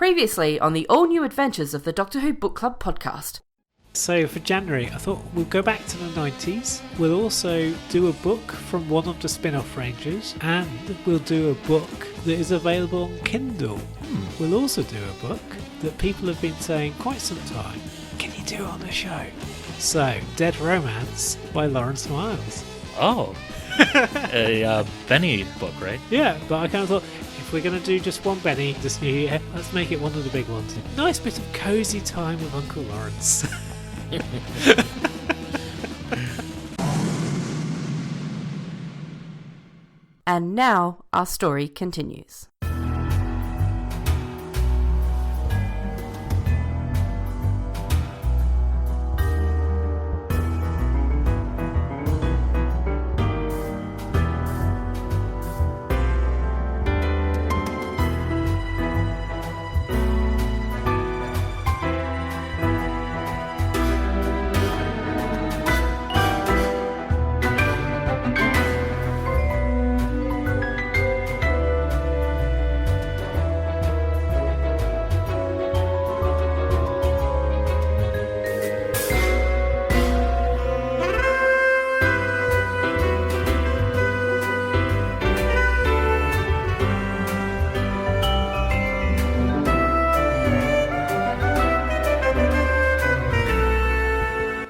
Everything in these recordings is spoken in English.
Previously on the all-new adventures of the Doctor Who Book Club podcast. So for January, I thought we'll go back to the 90s. We'll also do a book from one of the spin-off ranges, and we'll do a book that is available on Kindle. We'll also do a book that people have been saying quite some time, can you do it on the show? So, Dead Romance by Lawrence Miles. Oh, a Benny book, right? Yeah, but I kind of thought, if we're going to do just one Benny this new year, let's make it one of the big ones. Nice bit of cosy time with Uncle Lawrence. And now our story continues.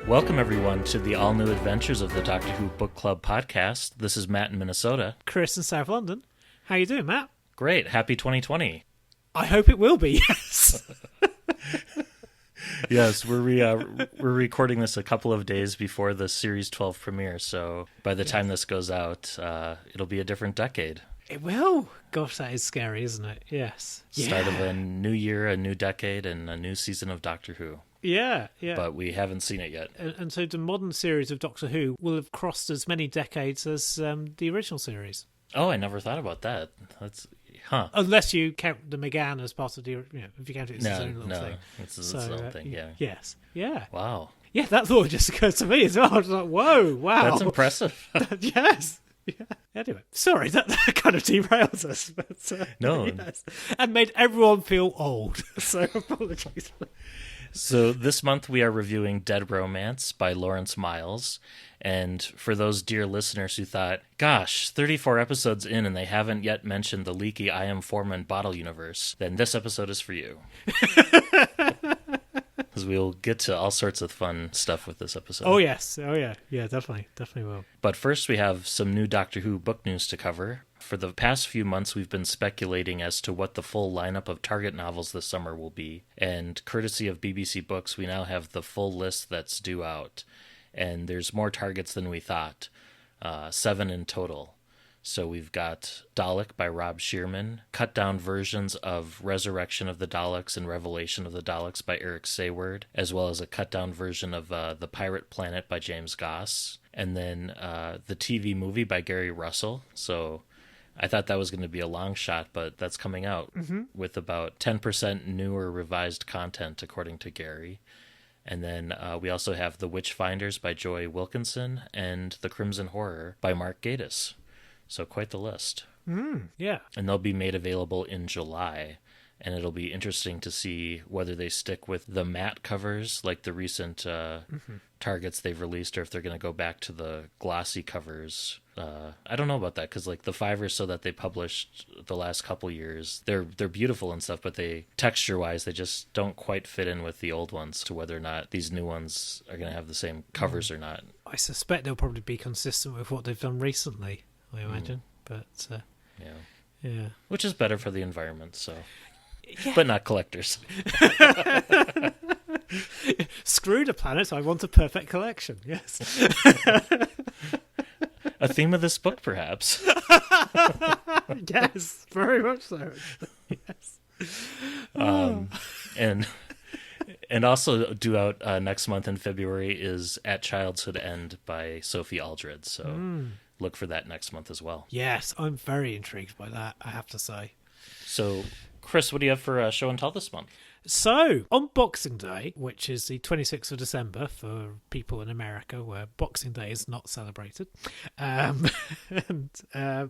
Welcome, everyone, to the all-new adventures of the Doctor Who Book Club podcast. This is Matt in Minnesota. Chris in South London. How you doing, Matt? Great. Happy 2020. I hope it will be, yes. Yes, we're recording this a couple of days before the Series 12 premiere, so by the time this goes out, it'll be a different decade. It will. Gosh, that is scary, isn't it? Yes. Start of a new year, a new decade, and a new season of Doctor Who. Yeah. But we haven't seen it yet. And so the modern series of Doctor Who will have crossed as many decades as the original series. Oh, I never thought about that. That's... Huh. Unless you count the McGann as part of the... if you count it as its own little thing. It's its own thing, yeah. Yes. Yeah. Wow. Yeah, that thought just occurred to me as well. I was like, whoa, wow. That's impressive. Yes. Yeah. Anyway, sorry, that kind of derails us. But, no. Yes. And made everyone feel old. So apologies. So this month we are reviewing Dead Romance by Lawrence Miles. And for those dear listeners who thought, gosh, 34 episodes in and they haven't yet mentioned the leaky I Am Foreman bottle universe, then this episode is for you. Because we'll get to all sorts of fun stuff with this episode. Oh, yes. Oh, yeah. Yeah, definitely. Definitely will. But first we have some new Doctor Who book news to cover. For the past few months, we've been speculating as to what the full lineup of Target novels this summer will be. And courtesy of BBC Books, we now have the full list that's due out. And there's more targets than we thought. 7 in total. So we've got Dalek by Rob Shearman, cut-down versions of Resurrection of the Daleks and Revelation of the Daleks by Eric Sayward, as well as a cut-down version of The Pirate Planet by James Goss, and then the TV movie by Gary Russell. So I thought that was going to be a long shot, but that's coming out with about 10% newer revised content, according to Gary. And then we also have The Witchfinders by Joy Wilkinson and The Crimson Horror by Mark Gatiss. So quite the list. Yeah. And they'll be made available in July. And it'll be interesting to see whether they stick with the matte covers like the recent targets they've released, or if they're going to go back to the glossy covers. I don't know about that, because like the 5 or so that they published the last couple years, they're beautiful and stuff, but they texture-wise, they just don't quite fit in with the old ones, to whether or not these new ones are going to have the same covers or not. I suspect they'll probably be consistent with what they've done recently, I imagine. But yeah, which is better for the environment, so. Yeah. But not collectors. Screw the planet, I want a perfect collection. Yes. A theme of this book, perhaps. Yes, very much so. Yes. And also due out next month in February is At Childhood End by Sophie Aldred. So look for that next month as well. Yes, I'm very intrigued by that, I have to say. So, Chris, what do you have for show and tell this month? So, on Boxing Day, which is the 26th of December for people in America where Boxing Day is not celebrated.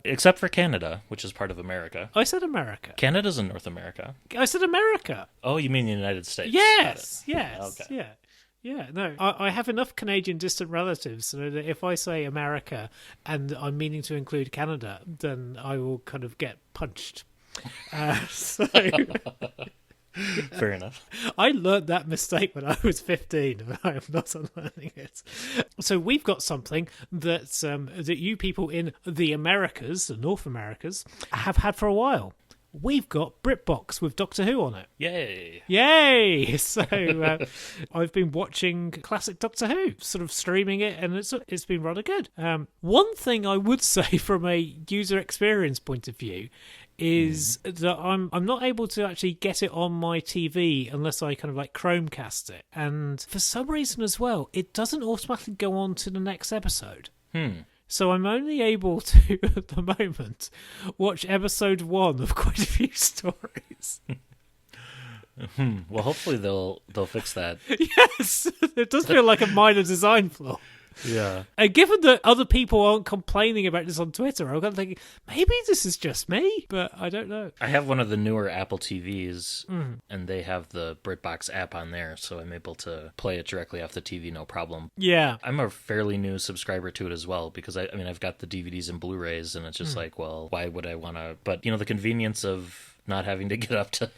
Except for Canada, which is part of America. I said America. Canada's in North America. I said America. Oh, you mean the United States? Yes. Okay. Yeah. Yeah, no, I have enough Canadian distant relatives so that if I say America and I'm meaning to include Canada, then I will kind of get punched. So Fair enough. I learned that mistake when I was 15, and I am not unlearning it. So we've got something that that you people in the Americas, the North Americas, have had for a while. We've got BritBox with Doctor Who on it. Yay! So I've been watching classic Doctor Who, sort of streaming it, and it's been rather good. One thing I would say from a user experience point of view is that I'm not able to actually get it on my TV unless I kind of like Chromecast it. And for some reason as well, it doesn't automatically go on to the next episode. So I'm only able to, at the moment, watch episode 1 of quite a few stories. Well, hopefully they'll fix that. Yes, it does feel like a minor design flaw. Yeah. And given that other people aren't complaining about this on Twitter, I'm kind of thinking, maybe this is just me, but I don't know. I have one of the newer Apple TVs, and they have the BritBox app on there, so I'm able to play it directly off the TV, no problem. Yeah. I'm a fairly new subscriber to it as well, because I mean, I've got the DVDs and Blu-rays, and it's just like, well, why would I want to? But, the convenience of not having to get up to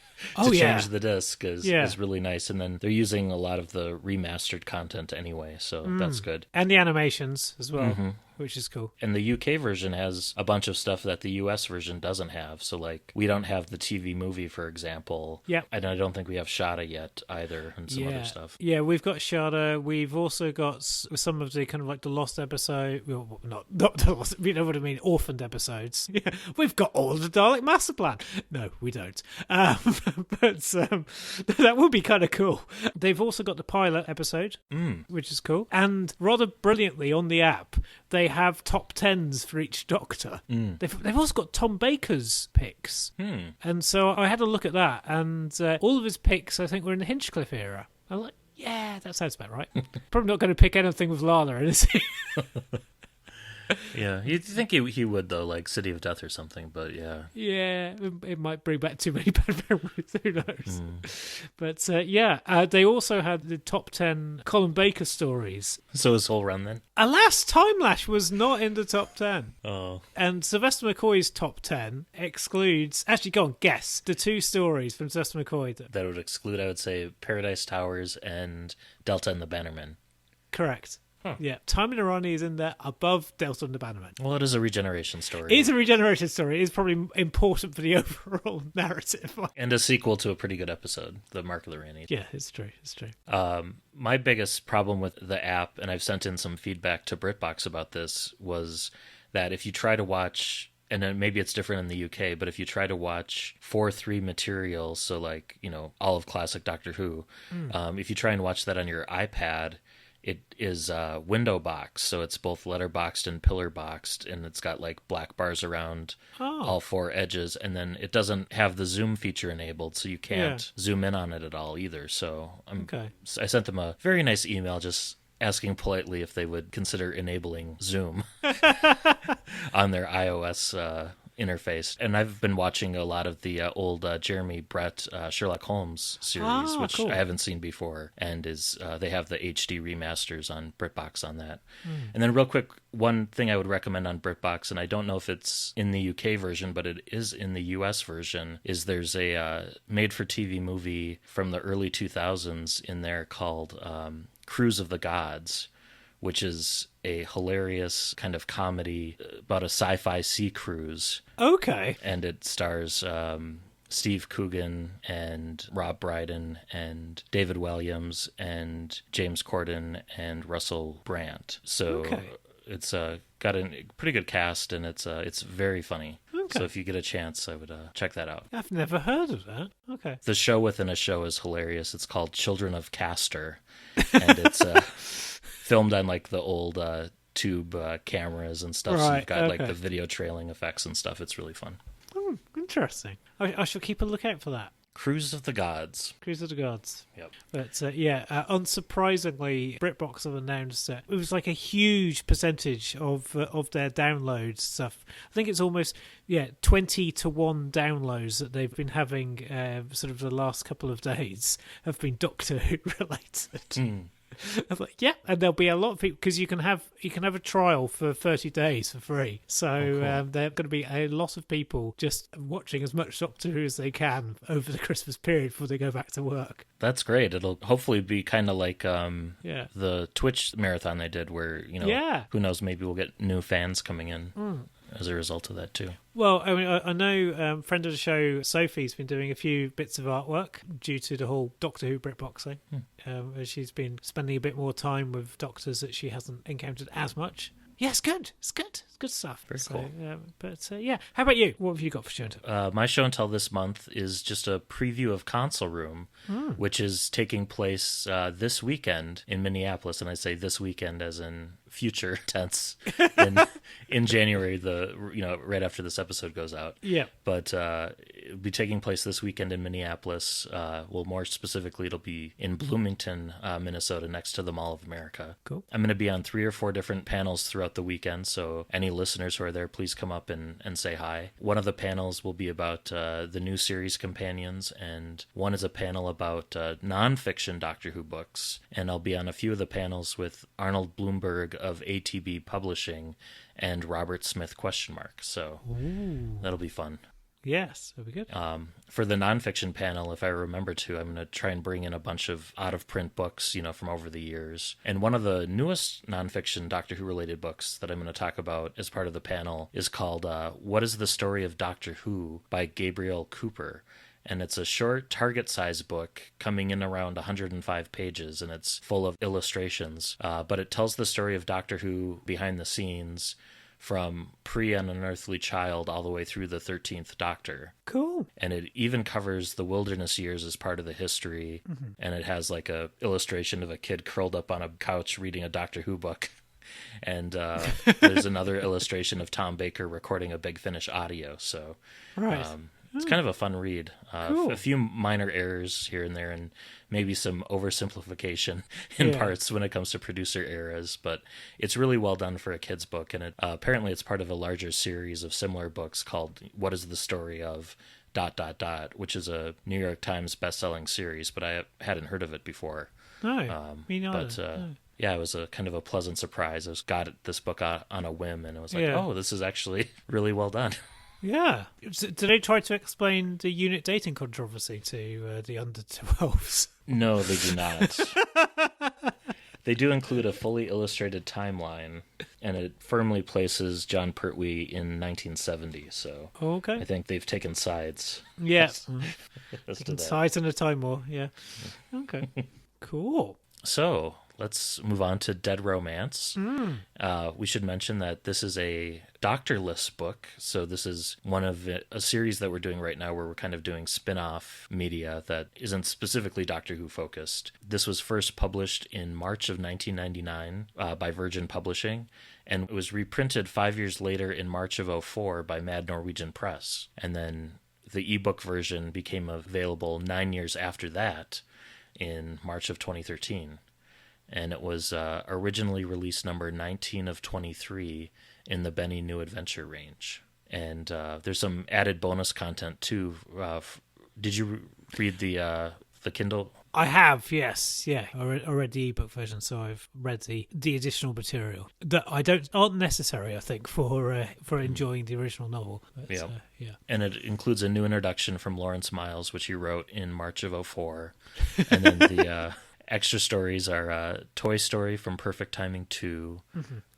change the disc is really nice. And then they're using a lot of the remastered content anyway, so that's good. And the animations as well, which is cool. And the UK version has a bunch of stuff that the US version doesn't have. So, like, we don't have the TV movie, for example. Yeah. And I don't think we have Shada yet either, and some other stuff. Yeah, we've got Shada. We've also got some of the kind of like the lost episode. Well, not the lost, you know what I mean, orphaned episodes. Yeah, we've got all of the Dalek Master Plan. No, we don't. But that would be kind of cool. They've also got the pilot episode, which is cool. And rather brilliantly on the app, they have top 10s for each Doctor. They've also got Tom Baker's picks. And so I had a look at that, and all of his picks, I think, were in the Hinchcliffe era. I'm like, yeah, that sounds about right. Probably not going to pick anything with Lana, is he? Yeah, you'd think he would, though, like City of Death or something, but yeah. Yeah, it might bring back too many bad memories, who knows. But they also had the top 10 Colin Baker stories. So his whole run, then? Alas, Time Lash was not in the top 10. Oh. And Sylvester McCoy's top 10 excludes... Actually, go on, guess the 2 stories from Sylvester McCoy. That would exclude, I would say, Paradise Towers and Delta and the Bannermen. Correct. Huh. Yeah, Time in Irani is in there above Delta and the Bannerman. Well, it is a regeneration story. It is a regeneration story. It is probably important for the overall narrative. And a sequel to a pretty good episode, The Mark of the Rainy. Yeah, it's true. It's true. My biggest problem with the app, and I've sent in some feedback to BritBox about this, was that if you try to watch... And then maybe it's different in the UK, but if you try to watch 4:3 material, so like, all of classic Doctor Who, if you try and watch that on your iPad, it is window box, so it's both letterboxed and pillar boxed, and it's got like black bars around all 4 edges, and then it doesn't have the zoom feature enabled, so you can't zoom in on it at all either. So I sent them a very nice email just asking politely if they would consider enabling Zoom on their iOS interface. And I've been watching a lot of the old Jeremy Brett Sherlock Holmes series, which cool. I haven't seen before, and they have the HD remasters on BritBox on that. And then real quick, one thing I would recommend on BritBox, and I don't know if it's in the UK version, but it is in the US version, is there's a made-for-TV movie from the early 2000s in there called Cruise of the Gods, which is a hilarious kind of comedy about a sci-fi sea cruise. Okay. And it stars Steve Coogan and Rob Brydon and David Williams and James Corden and Russell Brand. So it's got a pretty good cast, and it's very funny. Okay. So if you get a chance, I would check that out. I've never heard of that. Okay. The show within a show is hilarious. It's called Children of Castor, and it's filmed on like the old tube cameras and stuff. So you've got like the video trailing effects and stuff. It's really fun. Interesting. I shall keep a lookout for that. Cruise of the Gods. Cruise of the Gods. Yep. But unsurprisingly, BritBox have announced that it was like a huge percentage of their download stuff. I think it's almost 20 to 1 downloads that they've been having sort of the last couple of days have been Doctor Who related. I was like, yeah, and there'll be a lot of people because you can have a trial for 30 days for free. So cool. there are going to be a lot of people just watching as much Doctor Who as they can over the Christmas period before they go back to work. That's great. It'll hopefully be kind of like the Twitch marathon they did, where who knows, maybe we'll get new fans coming in. As a result of that too. Well, I mean, I know friend of the show Sophie's been doing a few bits of artwork due to the whole Doctor Who BritBox thing. She's been spending a bit more time with doctors that she hasn't encountered as much. Yeah, it's good. It's good. It's good stuff. Very cool. How about you? What have you got for show and tell? My show and tell this month is just a preview of Console Room, which is taking place this weekend in Minneapolis, and I say this weekend as in future tense in January, right after this episode goes out. Yeah. But it'll be taking place this weekend in Minneapolis. More specifically, it'll be in Bloomington, Minnesota, next to the Mall of America. Cool. I'm going to be on 3 or 4 different panels throughout the weekend, so any listeners who are there, please come up and say hi. One of the panels will be about the new series Companions, and one is a panel about nonfiction Doctor Who books, and I'll be on a few of the panels with Arnold Bloomberg of ATB Publishing and Robert Smith ? So that'll be fun. Yes, that'll be good. For the nonfiction panel, if I remember to, I'm going to try and bring in a bunch of out-of-print books, from over the years. And one of the newest nonfiction Doctor Who-related books that I'm going to talk about as part of the panel is called What is the Story of Doctor Who by Gabriel Cooper. And it's a short, target-size book coming in around 105 pages, and it's full of illustrations. But it tells the story of Doctor Who behind the scenes, from An Unearthly Child all the way through the 13th Doctor. Cool. And it even covers the wilderness years as part of the history. And it has like a illustration of a kid curled up on a couch reading a Doctor Who book. And there's another illustration of Tom Baker recording a Big Finish audio. So it's kind of a fun read. Cool. A few minor errors here and there, and maybe some oversimplification in parts when it comes to producer errors, but it's really well done for a kid's book, and apparently it's part of a larger series of similar books called What is the Story of ... which is a New York Times best-selling series, but I hadn't heard of it before. No, me neither. But it was a kind of a pleasant surprise. I got this book on a whim, and it was like, oh, this is actually really well done. Yeah. Did they try to explain the unit dating controversy to the under-12s? No, they do not. They do include a fully illustrated timeline, and it firmly places John Pertwee in 1970, so I think they've taken sides. Yeah. Sides in a time war, yeah. Okay. Cool. So, let's move on to Dead Romance. We should mention that this is a doctorless book, so this is one of a series that we're doing right now where we're kind of doing spin-off media that isn't specifically Doctor Who focused. This was first published in March of 1999 by Virgin Publishing, and it was reprinted 5 years later in March of 2004 by Mad Norwegian Press. And then the ebook version became available 9 years after that in March of 2013. And it was originally released number 19 of 23 in the Benny New Adventure range. And there's some added bonus content too. Did you read the Kindle? I have, yes, yeah. I read the ebook version, so I've read the additional material that aren't necessary, I think, for enjoying the original novel. But, yeah. And it includes a new introduction from Lawrence Miles, which he wrote in March of 2004, and then the extra stories are Toy Story from Perfect Timing 2,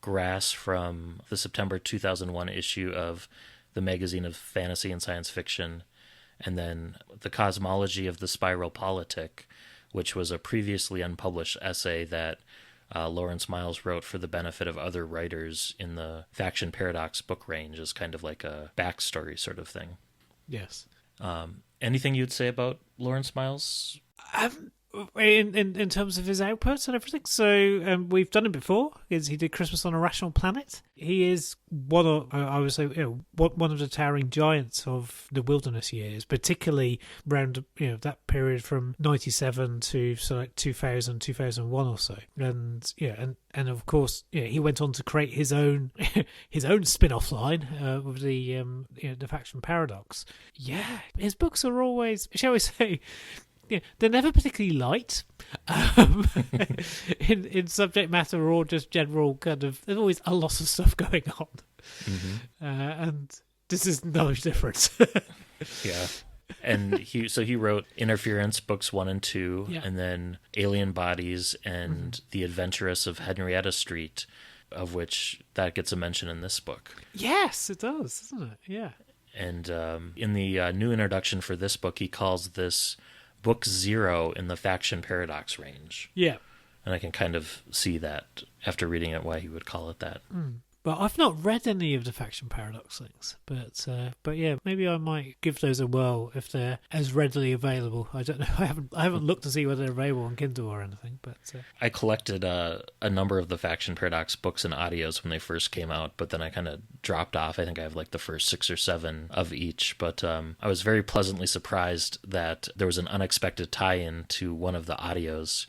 Grass from the September 2001 issue of the Magazine of Fantasy and Science Fiction, and then The Cosmology of the Spiral Politic, which was a previously unpublished essay that Lawrence Miles wrote for the benefit of other writers in the Faction Paradox book range as kind of like a backstory sort of thing. Yes. Anything you'd say about Lawrence Miles? in terms of his output and everything. So we've done it before. He did Christmas on a Rational Planet. He is one of, I would say, one of the towering giants of the wilderness years, particularly around that period from 97 to sort of like 2000, 2001 or so. And and of course, he went on to create his own his own spin-off line with the Faction Paradox. Yeah, his books are always, shall we say, they're never particularly light in subject matter or just general kind of. There's always a lot of stuff going on, and this is no different. Yeah, and he wrote Interference books 1 and 2, and then Alien Bodies and The Adventuress of Henrietta Street, of which that gets a mention in this book. Yes, it does, doesn't it? Yeah. And in the new introduction for this book, he calls this Book 0 in the Faction Paradox range. Yeah. And I can kind of see that after reading it, why he would call it that. Well, I've not read any of the Faction Paradox things, but yeah, maybe I might give those a whirl if they're as readily available. I don't know. I haven't looked to see whether they're available on Kindle or anything. But I collected a number of the Faction Paradox books and audios when they first came out, but then I kind of dropped off. I think I have like the first 6 or 7 of each. But I was very pleasantly surprised that there was an unexpected tie-in to one of the audios,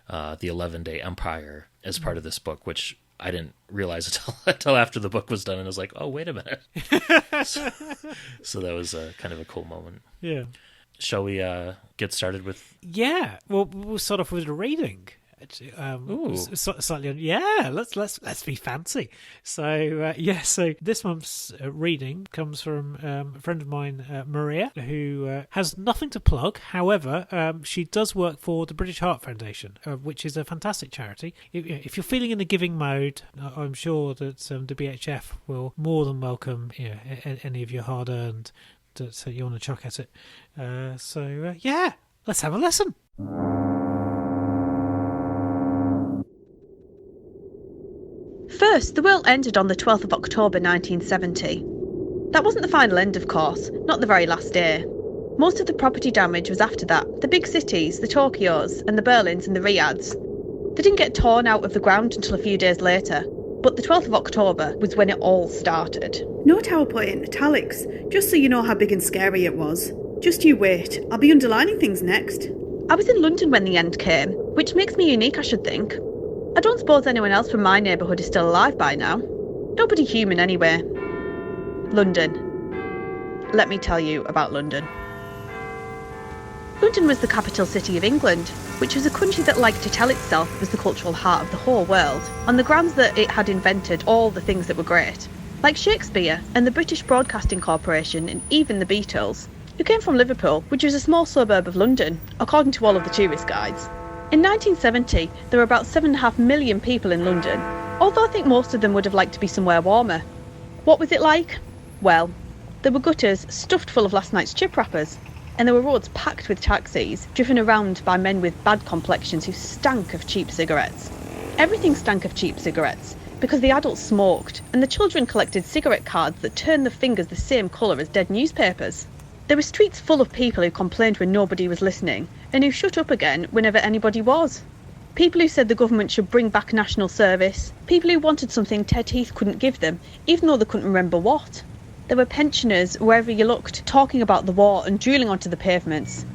the 11-Day Empire, as part of this book, which I didn't realize until after the book was done, and I was like, oh, wait a minute. So that was kind of a cool moment. Yeah. Shall we get started with... Yeah, well, we'll start off with a reading. Slightly, yeah. Let's be fancy. So so this month's reading comes from a friend of mine, Maria, who has nothing to plug. However, she does work for the British Heart Foundation, which is a fantastic charity. If you're feeling in the giving mode, I'm sure that the BHF will more than welcome any of your hard-earned that you want to chuck at it. Let's have a listen. First, the world ended on the 12th of October 1970. That wasn't the final end, of course, not the very last day. Most of the property damage was after that, the big cities, the Tokyos and the Berlins and the Riyadhs. They didn't get torn out of the ground until a few days later, but the 12th of October was when it all started. Note how I put it in italics, just so you know how big and scary it was. Just you wait, I'll be underlining things next. I was in London when the end came, which makes me unique, I should think. I don't suppose anyone else from my neighbourhood is still alive by now. Nobody human anyway. London. Let me tell you about London. London was the capital city of England, which was a country that liked to tell itself was the cultural heart of the whole world, on the grounds that it had invented all the things that were great, like Shakespeare and the British Broadcasting Corporation and even the Beatles, who came from Liverpool, which was a small suburb of London, according to all of the tourist guides. In 1970, there were about 7.5 million people in London, although I think most of them would have liked to be somewhere warmer. What was it like? Well, there were gutters stuffed full of last night's chip wrappers, and there were roads packed with taxis, driven around by men with bad complexions who stank of cheap cigarettes. Everything stank of cheap cigarettes, because the adults smoked, and the children collected cigarette cards that turned the fingers the same colour as dead newspapers. There were streets full of people who complained when nobody was listening, and who shut up again whenever anybody was. People who said the government should bring back national service. People who wanted something Ted Heath couldn't give them, even though they couldn't remember what. There were pensioners, wherever you looked, talking about the war and drooling onto the pavements.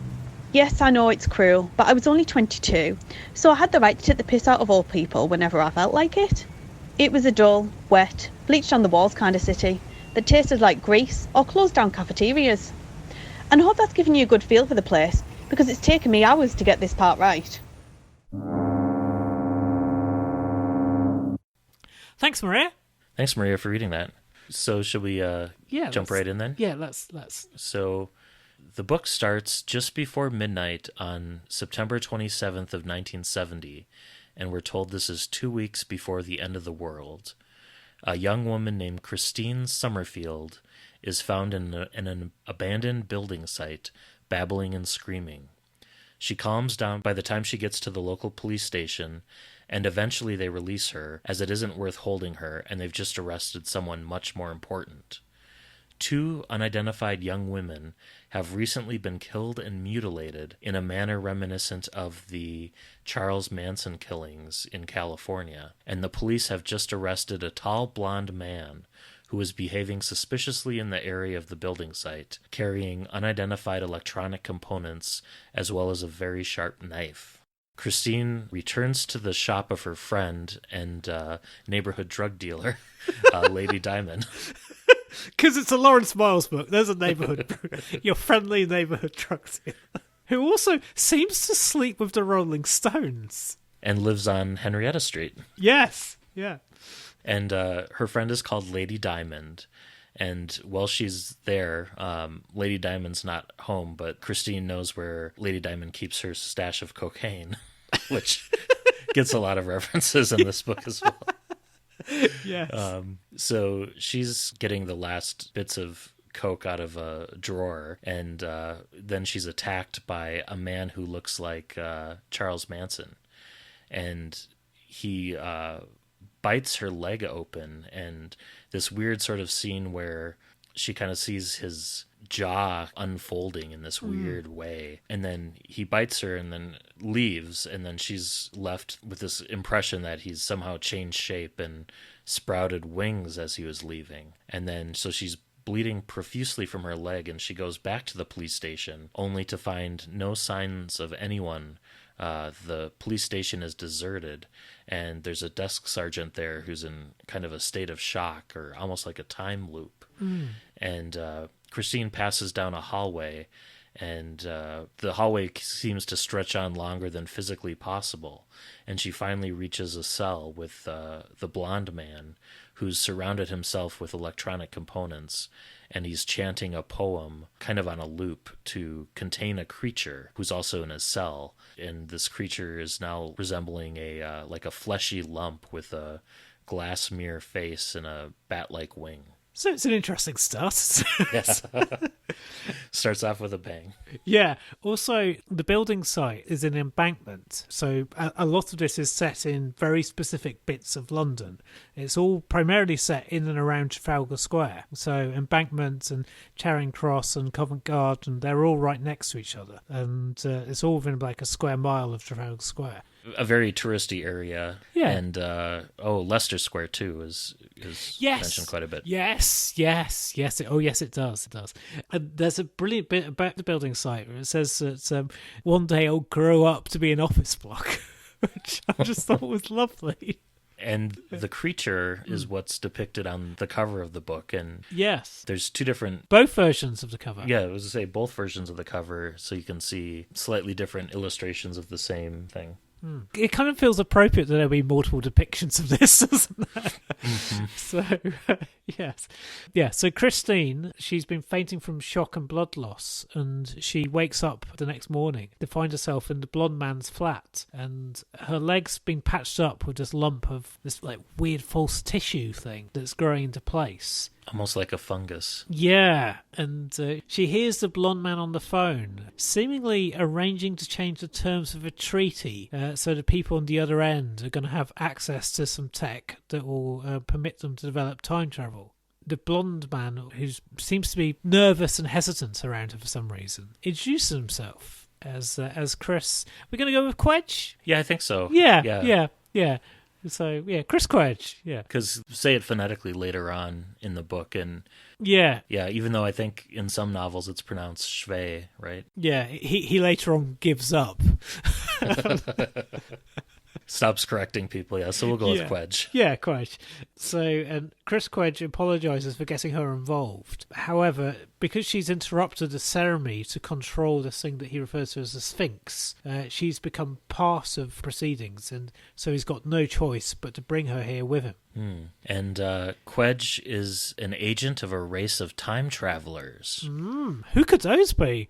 Yes, I know it's cruel, but I was only 22, so I had the right to take the piss out of all people whenever I felt like it. It was a dull, wet, bleached on the walls kind of city that tasted like grease or closed down cafeterias. And I hope that's given you a good feel for the place, because it's taken me hours to get this part right. Thanks, Maria. Thanks, Maria, for reading that. So should we jump right in then? Yeah, let's. So the book starts just before midnight on September 27th of 1970, and we're told this is 2 weeks before the end of the world. A young woman named Christine Summerfield is found in an abandoned building site, babbling and screaming. She calms down by the time she gets to the local police station, and eventually they release her, as it isn't worth holding her, and they've just arrested someone much more important. 2 unidentified young women have recently been killed and mutilated in a manner reminiscent of the Charles Manson killings in California, and the police have just arrested a tall blonde man who was behaving suspiciously in the area of the building site, carrying unidentified electronic components as well as a very sharp knife. Christine returns to the shop of her friend and neighborhood drug dealer, Lady Diamond. Because it's a Lawrence Miles book. There's a neighborhood, your friendly neighborhood drug dealer, who also seems to sleep with the Rolling Stones. And lives on Henrietta Street. Yes, yeah. And her friend is called Lady Diamond. And while she's there, Lady Diamond's not home, but Christine knows where Lady Diamond keeps her stash of cocaine, which gets a lot of references in this book as well. Yes. So she's getting the last bits of coke out of a drawer, and then she's attacked by a man who looks like Charles Manson. And he bites her leg open, and this weird sort of scene where she kind of sees his jaw unfolding in this weird way, and then he bites her and then leaves, and then she's left with this impression that he's somehow changed shape and sprouted wings as he was leaving. And then so she's bleeding profusely from her leg, and she goes back to the police station only to find no signs of anyone. The police station is deserted, and there's a desk sergeant there who's in kind of a state of shock, or almost like a time loop. And Christine passes down a hallway, and the hallway seems to stretch on longer than physically possible, and she finally reaches a cell with the blonde man who's surrounded himself with electronic components, and he's chanting a poem kind of on a loop to contain a creature who's also in a cell. And this creature is now resembling a like a fleshy lump with a glass mirror face and a bat-like wing. So it's an interesting start. Yeah. Starts off with a bang. Yeah. Also, the building site is an embankment. So a lot of this is set in very specific bits of London. It's all primarily set in and around Trafalgar Square. So embankment and Charing Cross and Covent Garden, they're all right next to each other. And it's all within like a square mile of Trafalgar Square. A very touristy area. Yeah. And Leicester Square too is mentioned quite a bit. Yes. It does. And there's a brilliant bit about the building site where it says that one day it'll grow up to be an office block, which I just thought was lovely. And the creature is what's depicted on the cover of the book. And yes, there's two different... both versions of the cover. Yeah, I was going to say both versions of the cover, so you can see slightly different illustrations of the same thing. It kind of feels appropriate that there be multiple depictions of this, doesn't it? Mm-hmm. So, yes. Yeah, so Christine, she's been fainting from shock and blood loss, and she wakes up the next morning to find herself in the blonde man's flat, and her leg's been patched up with this lump of this like weird false tissue thing that's growing into place. Almost like a fungus. Yeah, and she hears the blonde man on the phone, seemingly arranging to change the terms of a treaty so the people on the other end are going to have access to some tech that will permit them to develop time travel. The blonde man, who seems to be nervous and hesitant around her for some reason, introduces himself as Chris. We're going to go with Quedge? Yeah, I think so. Yeah. So, yeah, Chris Quedge, yeah. Because say it phonetically later on in the book, and yeah, even though I think in some novels it's pronounced Schwe, right? Yeah, he later on gives up. Stops correcting people, yeah, so we'll go with Quedge. Yeah, Quedge. So, and Chris Quedge apologises for getting her involved. However, because she's interrupted the ceremony to control this thing that he refers to as the Sphinx, she's become part of proceedings, and so he's got no choice but to bring her here with him. And Quedge is an agent of a race of time travelers. Who could those be?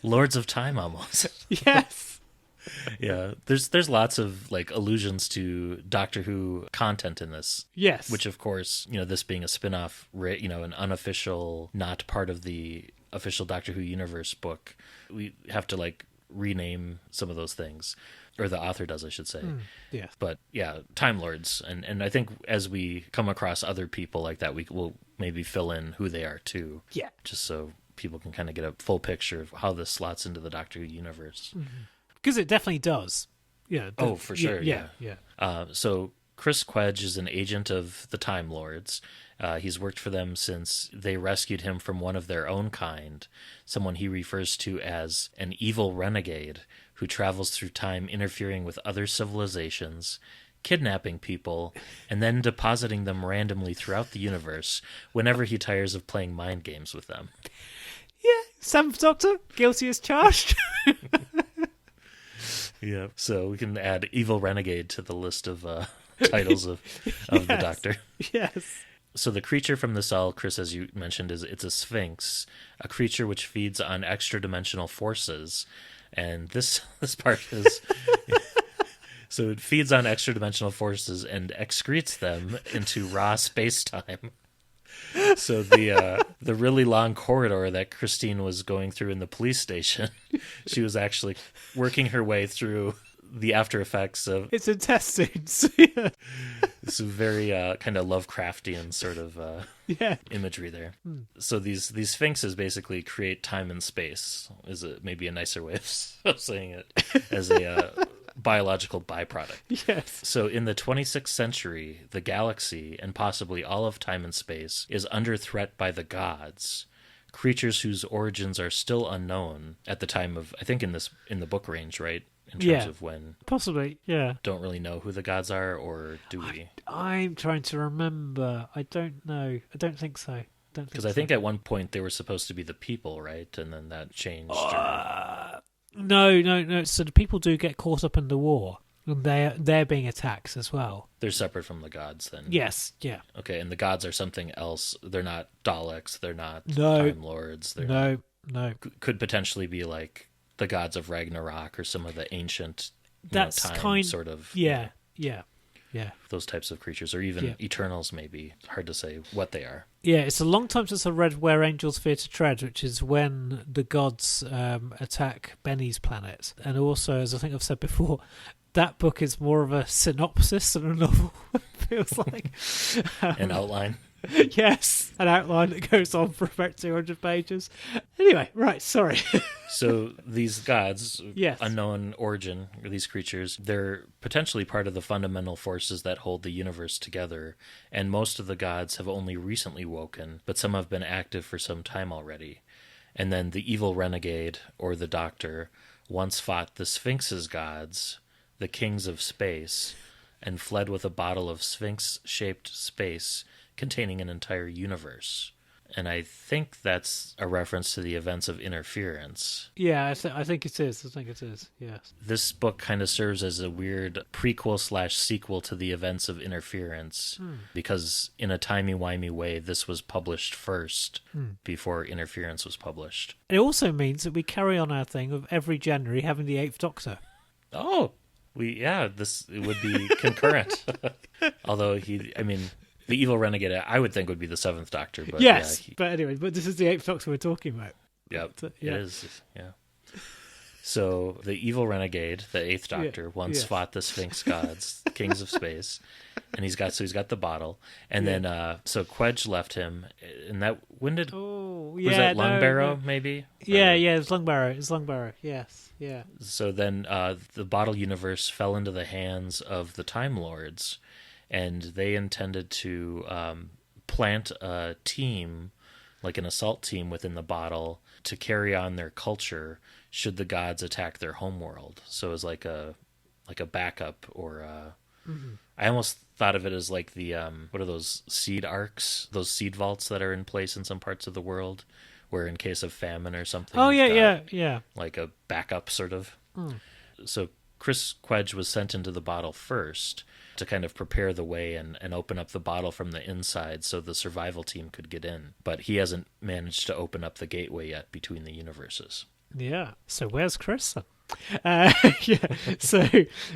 Lords of Time, almost. Yes. Yeah, there's lots of like allusions to Doctor Who content in this. Yes. Which, of course, this being a spin-off, an unofficial, not part of the official Doctor Who universe book, we have to like rename some of those things. Or the author does, I should say. Yeah. But yeah, Time Lords. And I think as we come across other people like that, we'll maybe fill in who they are too. Yeah. Just so people can kind of get a full picture of how this slots into the Doctor Who universe. Because it definitely does. Yeah. For sure. Yeah. So Chris Quedge is an agent of the Time Lords. He's worked for them since they rescued him from one of their own kind, someone he refers to as an evil renegade who travels through time interfering with other civilizations, kidnapping people, and then depositing them randomly throughout the universe whenever he tires of playing mind games with them. Yeah. Seventh Doctor, guilty as charged. Yeah. So we can add evil renegade to the list of titles of the Doctor. Yes. So the creature from the cell, Chris, as you mentioned, it's a sphinx, a creature which feeds on extra-dimensional forces. And this part is... So it feeds on extra-dimensional forces and excretes them into raw space-time. So the really long corridor that Christine was going through in the police station, she was actually working her way through the after effects of... Its intestines. This very kind of Lovecraftian sort of imagery there. So these sphinxes basically create time and space, is maybe a nicer way of saying it, as a biological byproduct. Yes. So in the 26th century, the galaxy, and possibly all of time and space, is under threat by the gods, creatures whose origins are still unknown at the time of, I think in the book range, right? In terms of when... Possibly, yeah. Don't really know who the gods are, or do we? I'm trying to remember. I don't know. I don't think so. Because I think at one point they were supposed to be the people, right? And then that changed. No. So the people do get caught up in the war, and they're being attacked as well. They're separate from the gods, then. Yes, yeah. Okay, and the gods are something else. They're not Daleks. They're not No. Time Lords. No. Could potentially be like the gods of Ragnarok or some of the ancient That's time kind sort of... Yeah. Those types of creatures, or even Eternals, maybe. Hard to say what they are. Yeah, it's a long time since I read Where Angels Fear to Tread, which is when the gods attack Benny's planet. And also, as I think I've said before, that book is more of a synopsis than a novel, it feels like. An outline. Yes, an outline that goes on for about 200 pages. Anyway, right, sorry. So these gods, Yes. unknown origin, or these creatures, they're potentially part of the fundamental forces that hold the universe together, and most of the gods have only recently woken, but some have been active for some time already. And then the evil renegade, or the Doctor, once fought the Sphinx's gods, the kings of space, and fled with a bottle of sphinx-shaped space containing an entire universe. And I think that's a reference to the events of Interference. Yeah, I think it is. Yes. This book kind of serves as a weird prequel/sequel to the events of Interference, because in a timey-wimey way, this was published first before Interference was published. It also means that we carry on our thing of every January having the 8th Doctor. Oh, this would be concurrent. Although the evil renegade, I would think, would be the 7th Doctor. But yes, but anyway, this is the 8th Doctor we're talking about. Yep, it is, yeah. So the evil renegade, the 8th Doctor, once fought the Sphinx gods, kings of space, and he's got the bottle, and then so Quedge left him, and that was that Lungbarrow maybe? It's Lungbarrow. It's Lungbarrow. Yes, yeah. So then the bottle universe fell into the hands of the Time Lords, and they intended to plant a team, like an assault team within the bottle, to carry on their culture should the gods attack their homeworld. So it was like a backup, or I almost thought of it as like the what are those seed arcs, those seed vaults that are in place in some parts of the world, where in case of famine or something. Oh yeah. Like a backup sort of. So Chris Quedge was sent into the bottle first to kind of prepare the way and open up the bottle from the inside so the survival team could get in. But he hasn't managed to open up the gateway yet between the universes. Yeah. So where's Chris? So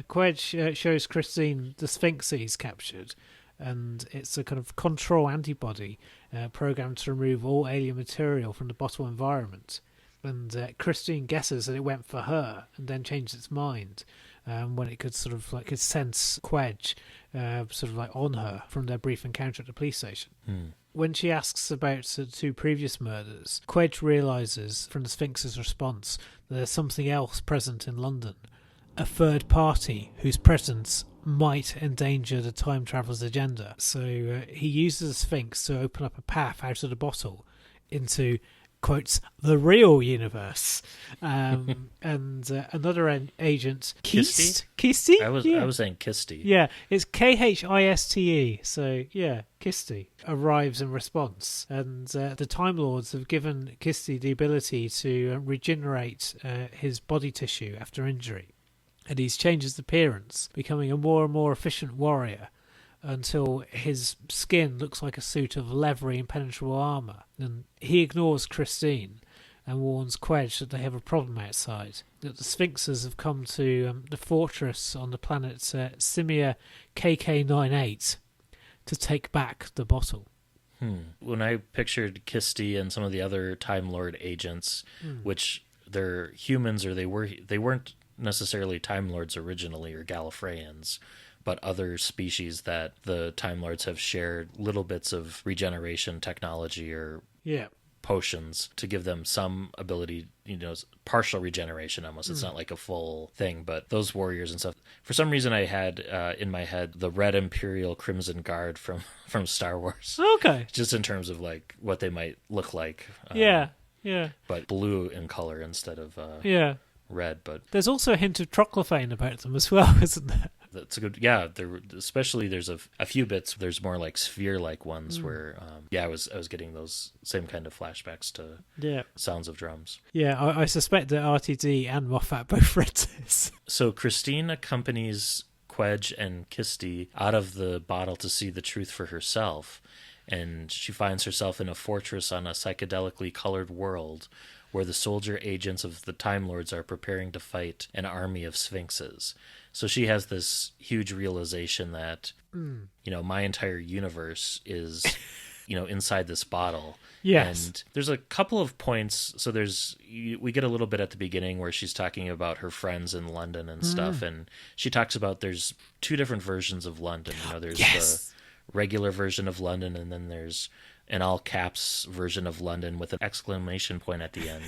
Quedge shows Christine the Sphinx he's captured, and it's a kind of control antibody programmed to remove all alien material from the bottle environment. And Christine guesses that it went for her and then changed its mind. when it could sort of could sense Quedge sort of on her from their brief encounter at the police station. When she asks about the 2 previous murders, Quedge realises from the Sphinx's response that there's something else present in London, a third party whose presence might endanger the time traveller's agenda. So he uses the Sphinx to open up a path out of the bottle into, quotes, the real universe. And another agent, Kisti? I was saying Kisti. Yeah, it's Khiste. So yeah, Kisti arrives in response, and the Time Lords have given Kisti the ability to regenerate his body tissue after injury, and he's changed his appearance, becoming a more and more efficient warrior, until his skin looks like a suit of leathery, impenetrable armour. And he ignores Christine and warns Quedge that they have a problem outside, that the Sphinxes have come to the fortress on the planet Simia KK98 to take back the bottle. When I pictured Kisti and some of the other Time Lord agents, which they're humans, or they weren't necessarily Time Lords originally, or Gallifreyans, but other species that the Time Lords have shared little bits of regeneration technology or potions to give them some ability, partial regeneration almost. It's not like a full thing, but those warriors and stuff. For some reason I had in my head the Red Imperial Crimson Guard from Star Wars. Okay. Just in terms of what they might look like. Yeah. But blue in color instead of red. But there's also a hint of troglodyte about them as well, isn't there? That's a good, especially there's a few bits, there's more like sphere-like ones where, I was getting those same kind of flashbacks to sounds of drums. Yeah, I suspect that RTD and Moffat both read this. So Christine accompanies Quedge and Kisti out of the bottle to see the truth for herself, and she finds herself in a fortress on a psychedelically colored world where the soldier agents of the Time Lords are preparing to fight an army of sphinxes. So she has this huge realization that, my entire universe is, inside this bottle. Yes. And there's a couple of points. So we get a little bit at the beginning where she's talking about her friends in London and stuff. And she talks about there's 2 different versions of London. There's the regular version of London, and then there's an all caps version of London with an exclamation point at the end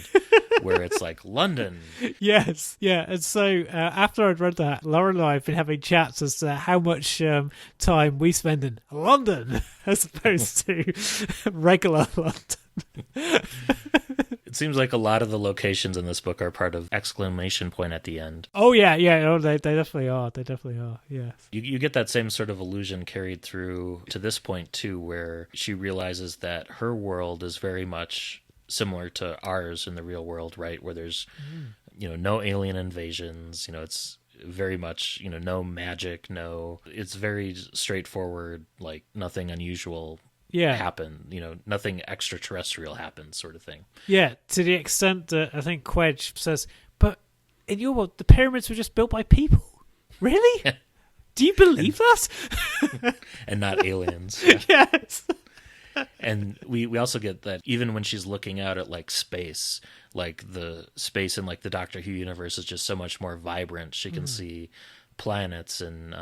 where it's like London. Yes, yeah. And so after I'd read that, Laura and I have been having chats as to how much time we spend in London as opposed to regular London. It seems like a lot of the locations in this book are part of exclamation point at the end. Oh yeah. Oh, they definitely are. Yes. You get that same sort of illusion carried through to this point too, where she realizes that her world is very much similar to ours in the real world, right? Where there's, no alien invasions. It's very much, no magic, it's very straightforward, like nothing unusual happen, nothing extraterrestrial happens, sort of thing. Yeah, to the extent that I think Quedge says, but in your world, the pyramids were just built by people. Really? Do you believe that? And not aliens. Yes. And we also get that even when she's looking out at space, the space in the Doctor Who universe is just so much more vibrant. She can see planets, and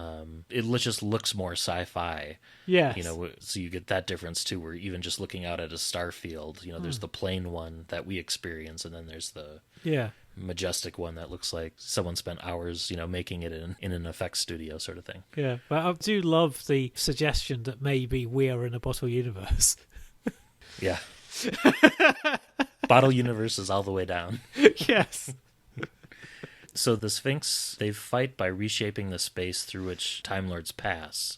it just looks more sci-fi. Yeah, so you get that difference too, where even just looking out at a star field, there's the plain one that we experience, and then there's the majestic one that looks like someone spent hours making it in an effects studio, sort of thing. Yeah, but I do love the suggestion that maybe we are in a bottle universe. Yeah. Bottle universe is all the way down. Yes. So the Sphinx, they fight by reshaping the space through which Time Lords pass,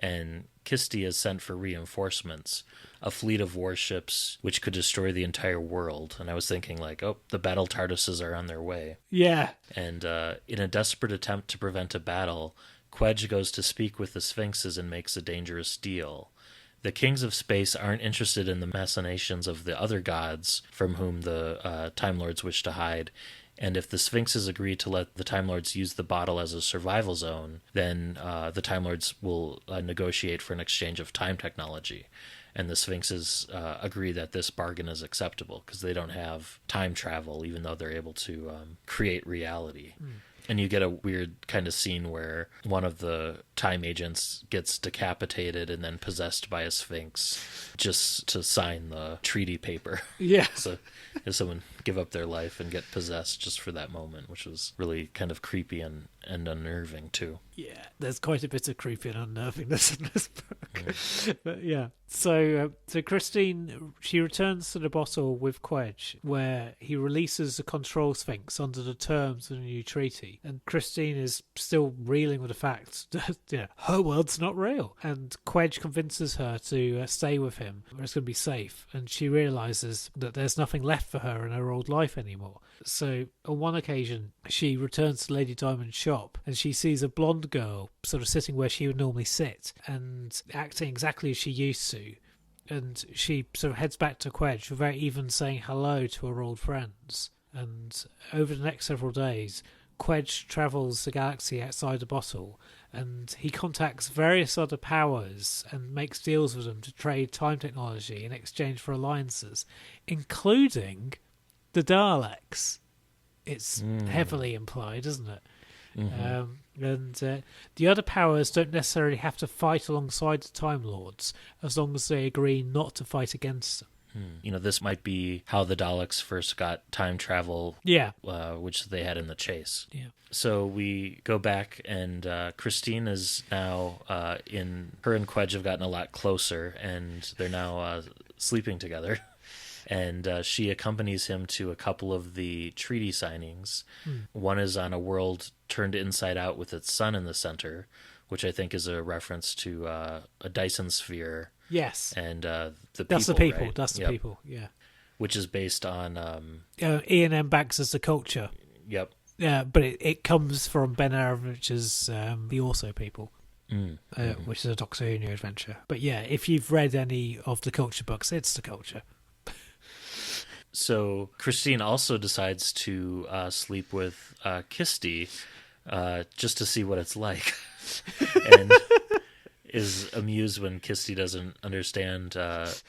and Kisti is sent for reinforcements, a fleet of warships which could destroy the entire world. And I was thinking the battle TARDISes are on their way. Yeah. And in a desperate attempt to prevent a battle, Quedge goes to speak with the Sphinxes and makes a dangerous deal. The kings of space aren't interested in the machinations of the other gods from whom the Time Lords wish to hide. And if the Sphinxes agree to let the Time Lords use the bottle as a survival zone, then the Time Lords will negotiate for an exchange of time technology. And the Sphinxes agree that this bargain is acceptable because they don't have time travel, even though they're able to create reality. And you get a weird kind of scene where one of the time agents gets decapitated and then possessed by a sphinx just to sign the treaty paper. Yeah. So if someone give up their life and get possessed just for that moment, which was really kind of creepy and unnerving too. Yeah, there's quite a bit of creepy and unnervingness in this book. But yeah, so Christine, she returns to the bottle with Quedge, where he releases the control sphinx under the terms of the new treaty. And Christine is still reeling with the fact that her world's not real. And Quedge convinces her to stay with him, where it's going to be safe. And she realises that there's nothing left for her in her old life anymore. So on one occasion, she returns to Lady Diamond's shop and she sees a blonde girl sort of sitting where she would normally sit and acting exactly as she used to. And she sort of heads back to Quedge without even saying hello to her old friends. And over the next several days, Quedge travels the galaxy outside the bottle, and he contacts various other powers and makes deals with them to trade time technology in exchange for alliances, including the Daleks. It's heavily implied, isn't it? And the other powers don't necessarily have to fight alongside the Time Lords as long as they agree not to fight against them. This might be how the Daleks first got time travel, which they had in the chase. Yeah. So we go back, and Christine is now her and Quedge have gotten a lot closer, and they're now sleeping together. And she accompanies him to a couple of the treaty signings. One is on a world turned inside out with its sun in the center, which I think is a reference to a Dyson sphere. Yes. And that's the people. Right? That's the people, yeah. Which is based on... Ian M. Banks' The Culture. Yep. Yeah, but it comes from Ben Aravich's The Also People. Which is a Doctor Who new adventure. But yeah, if you've read any of the Culture books, it's The Culture. So Christine also decides to sleep with Kirsty just to see what it's like. And is amused when Kirsty doesn't understand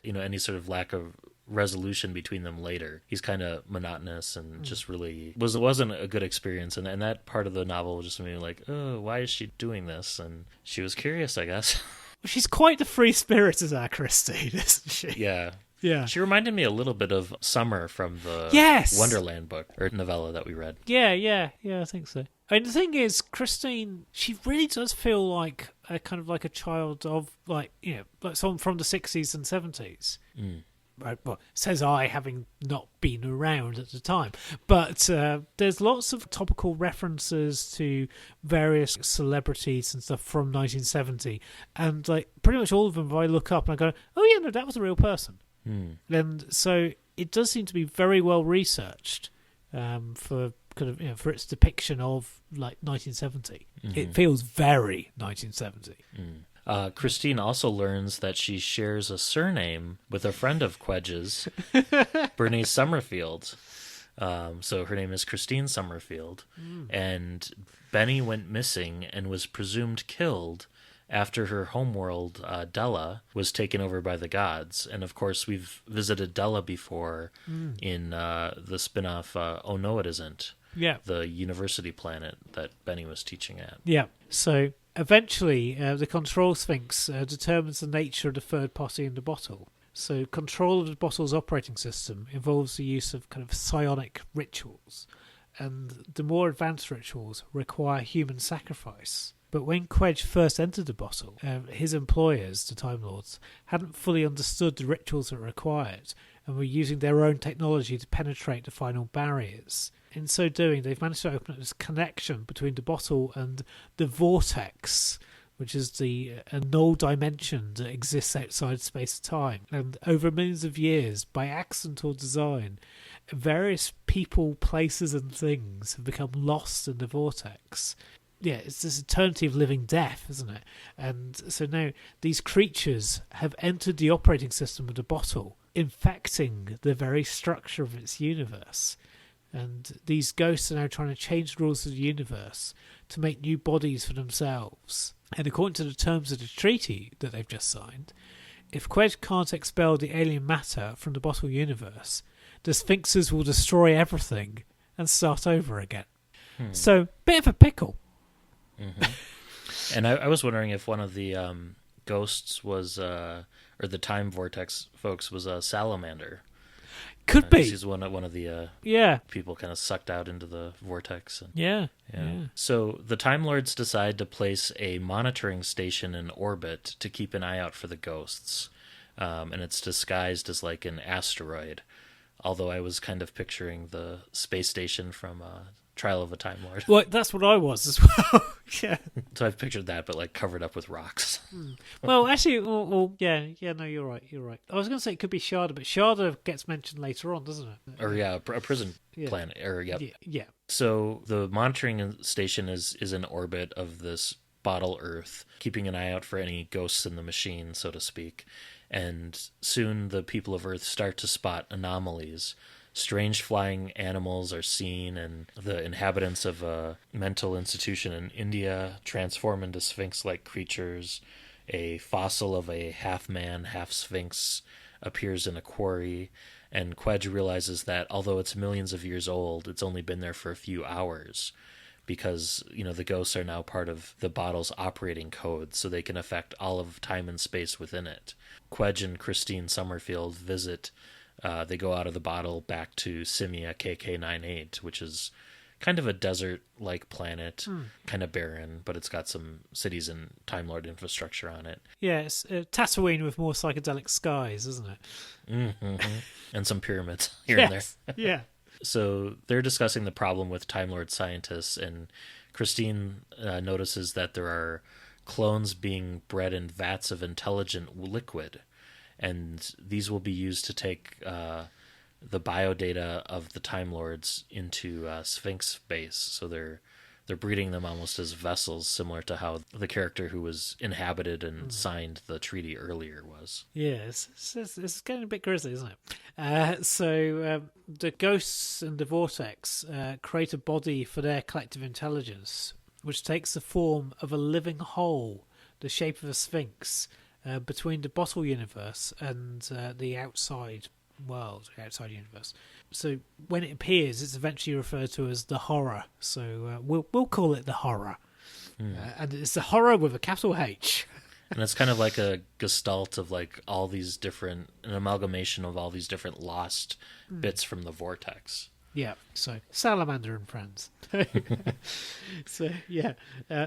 any sort of lack of resolution between them later. He's kind of monotonous and just really wasn't a good experience, and that part of the novel just made me like, oh, why is she doing this? And she was curious, I guess. She's quite the free spirit, is our Christine, isn't she? Yeah. Yeah. She reminded me a little bit of Summer from the Wonderland book or novella that we read. Yeah, I think so. I mean, the thing is, Christine, she really does feel like a kind of like a child of like someone from the 60s and 70s. Right, well, says I, having not been around at the time. But there's lots of topical references to various celebrities and stuff from 1970. And like pretty much all of them, if I look up and I go, oh yeah, no, that was a real person. And so it does seem to be very well researched for kind of for its depiction of like 1970. It feels very 1970. Christine also learns that she shares a surname with a friend of Quedge's, Bernice Summerfield. So her name is Christine Summerfield, and Benny went missing and was presumed killed after her homeworld, Della, was taken over by the gods. And of course, we've visited Della before in the spin-off Oh No It Isn't, the university planet that Benny was teaching at. Yeah, so eventually the control sphinx determines the nature of the third party in the bottle. So control of the bottle's operating system involves the use of kind of psionic rituals, and the more advanced rituals require human sacrifice. But when Quedge first entered the bottle, his employers, the Time Lords, hadn't fully understood the rituals that were required and were using their own technology to penetrate the final barriers. In so doing, they've managed to open up this connection between the bottle and the vortex, which is the null dimension that exists outside space-time. And over millions of years, by accident or design, various people, places and things have become lost in the vortex. Yeah, it's this eternity of living death, isn't it? And so now these creatures have entered the operating system of the bottle, infecting the very structure of its universe. And these ghosts are now trying to change the rules of the universe to make new bodies for themselves. And according to the terms of the treaty that they've just signed, if Quedge can't expel the alien matter from the bottle universe, the sphinxes will destroy everything and start over again. So, bit of a pickle. And I was wondering if one of the ghosts was, or the time vortex folks was a salamander. Could be. He's one of the people kind of sucked out into the vortex. And, Yeah. So the Time Lords decide to place a monitoring station in orbit to keep an eye out for the ghosts. And it's disguised as like an asteroid. Although I was kind of picturing the space station from Trial of a Time Lord. Well, that's what I was as well. Yeah. So I've pictured that, but like covered up with rocks. Well, actually, no, you're right. I was going to say it could be Sharda, but Sharda gets mentioned later on, doesn't it? Or a prison planet. Yeah. So the monitoring station is in orbit of this bottle Earth, keeping an eye out for any ghosts in the machine, so to speak. And soon the people of Earth start to spot anomalies. Strange flying animals are seen, and the inhabitants of a mental institution in India transform into sphinx-like creatures. A fossil of a half-man, half-sphinx appears in a quarry, and Quedge realizes that although it's millions of years old, it's only been there for a few hours, because the ghosts are now part of the bottle's operating code, so they can affect all of time and space within it. Quedge and Christine Summerfield visit. They go out of the bottle back to Simia KK98, which is kind of a desert-like planet, kind of barren, but it's got some cities and Time Lord infrastructure on it. Yeah, it's Tatooine with more psychedelic skies, isn't it? Mm-hmm. And some pyramids here and there. Yeah. So they're discussing the problem with Time Lord scientists, and Christine notices that there are clones being bred in vats of intelligent liquid, and these will be used to take the biodata of the Time Lords into Sphinx base. So they're breeding them almost as vessels, similar to how the character who was inhabited and signed the treaty earlier was. Yeah, it's getting a bit grisly, isn't it? So the ghosts and the vortex create a body for their collective intelligence, which takes the form of a living hole, the shape of a sphinx, between the bottle universe and the outside world, the outside universe. So when it appears, it's eventually referred to as the horror. So we'll call it the horror, and it's the horror with a capital H. And it's kind of like a gestalt of like an amalgamation of all these different lost bits from the vortex. Yeah, so Salamander and Friends. So, yeah,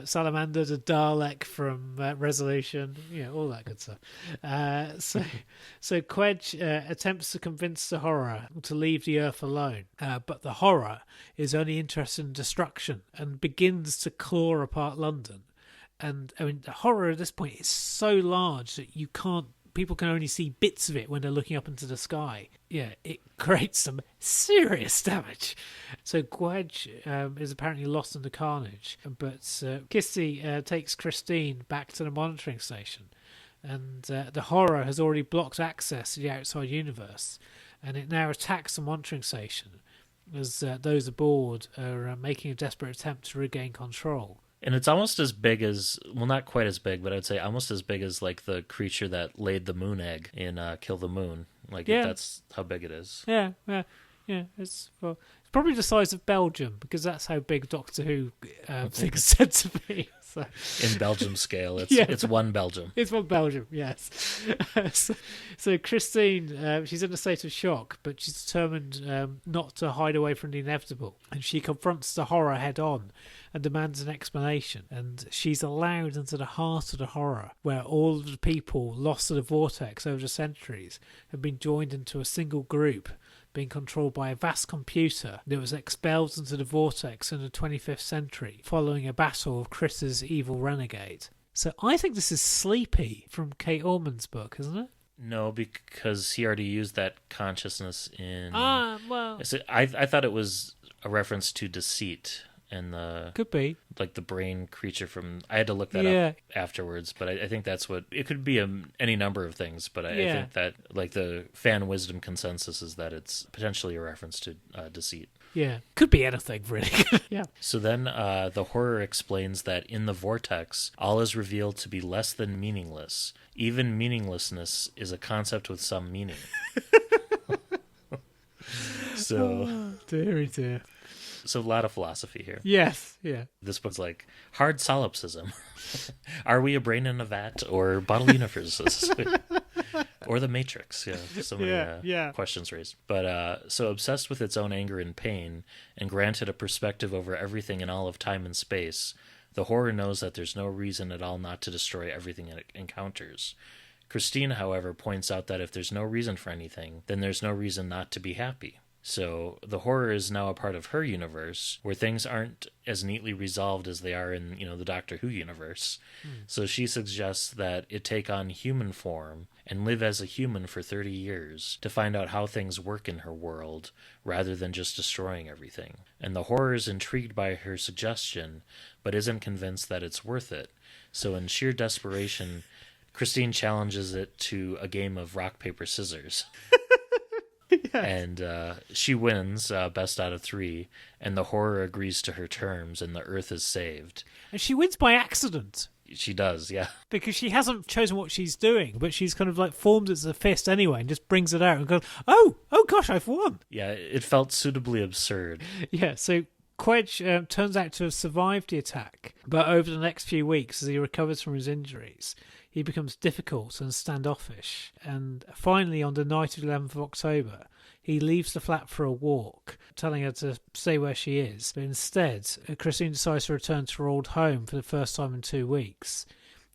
Salamander, the Dalek from Resolution, all that good stuff. So Quedge attempts to convince the horror to leave the Earth alone, but the horror is only interested in destruction and begins to claw apart London. And, I mean, the horror at this point is so large that people can only see bits of it when they're looking up into the sky. Yeah, it creates some serious damage. So Quedge is apparently lost in the carnage, but Kissy takes Christine back to the monitoring station, and the horror has already blocked access to the outside universe, and it now attacks the monitoring station as those aboard are making a desperate attempt to regain control. And it's almost as big as, well, not quite as big, but I'd say almost as big as like the creature that laid the moon egg in Kill the Moon. Like, that's how big it is. Yeah. It's probably the size of Belgium, because that's how big Doctor Who things said to be. So. In Belgium scale, it's one Belgium. It's one Belgium, yes. So Christine, she's in a state of shock, but she's determined not to hide away from the inevitable. And she confronts the horror head on and demands an explanation. And she's allowed into the heart of the horror, where all of the people lost to the vortex over the centuries have been joined into a single group, being controlled by a vast computer that was expelled into the vortex in the 25th century following a battle of Chris's evil renegade. So I think this is Sleepy from Kate Orman's book, isn't it? No, because he already used that consciousness in... well... I thought it was a reference to Deceit. And could be like the brain creature from, I had to look that up afterwards, but I think that's what it could be. Any number of things, but I think that like the fan wisdom consensus is that it's potentially a reference to Deceit. Yeah, could be anything really. Yeah. So then the horror explains that in the vortex, all is revealed to be less than meaningless. Even meaninglessness is a concept with some meaning. So dear. So a lot of philosophy here. Yes, yeah. This book's like hard solipsism. Are we a brain in a vat or bottle universes? Or the Matrix? Yeah, so many questions raised. But so obsessed with its own anger and pain, and granted a perspective over everything in all of time and space, the horror knows that there's no reason at all not to destroy everything it encounters. Christine, however, points out that if there's no reason for anything, then there's no reason not to be happy. So the horror is now a part of her universe, where things aren't as neatly resolved as they are in, the Doctor Who universe. So she suggests that it take on human form and live as a human for 30 years to find out how things work in her world, rather than just destroying everything. And the horror is intrigued by her suggestion, but isn't convinced that it's worth it. So in sheer desperation, Christine challenges it to a game of rock, paper, scissors. Yes. And she wins, best out of 3, and the horror agrees to her terms, and the Earth is saved. And she wins by accident. She does, yeah. Because she hasn't chosen what she's doing, but she's kind of like formed as a fist anyway and just brings it out and goes, oh gosh, I've won. Yeah, it felt suitably absurd. Yeah, so Quedge turns out to have survived the attack, but over the next few weeks, as he recovers from his injuries, he becomes difficult and standoffish. And finally, on the night of the 11th of October, he leaves the flat for a walk, telling her to stay where she is. But instead, Christine decides to return to her old home for the first time in 2 weeks.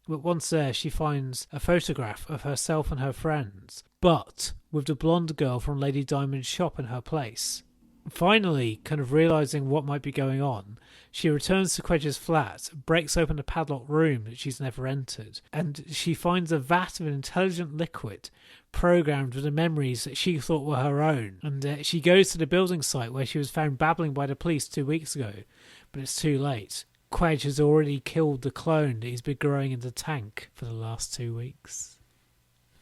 But once there, she finds a photograph of herself and her friends, but with the blonde girl from Lady Diamond's shop in her place. Finally, kind of realising what might be going on, she returns to Quedge's flat, breaks open a padlocked room that she's never entered, and she finds a vat of an intelligent liquid programmed with the memories that she thought were her own. And she goes to the building site where she was found babbling by the police 2 weeks ago, but it's too late. Quedge has already killed the clone that he's been growing in the tank for the last 2 weeks.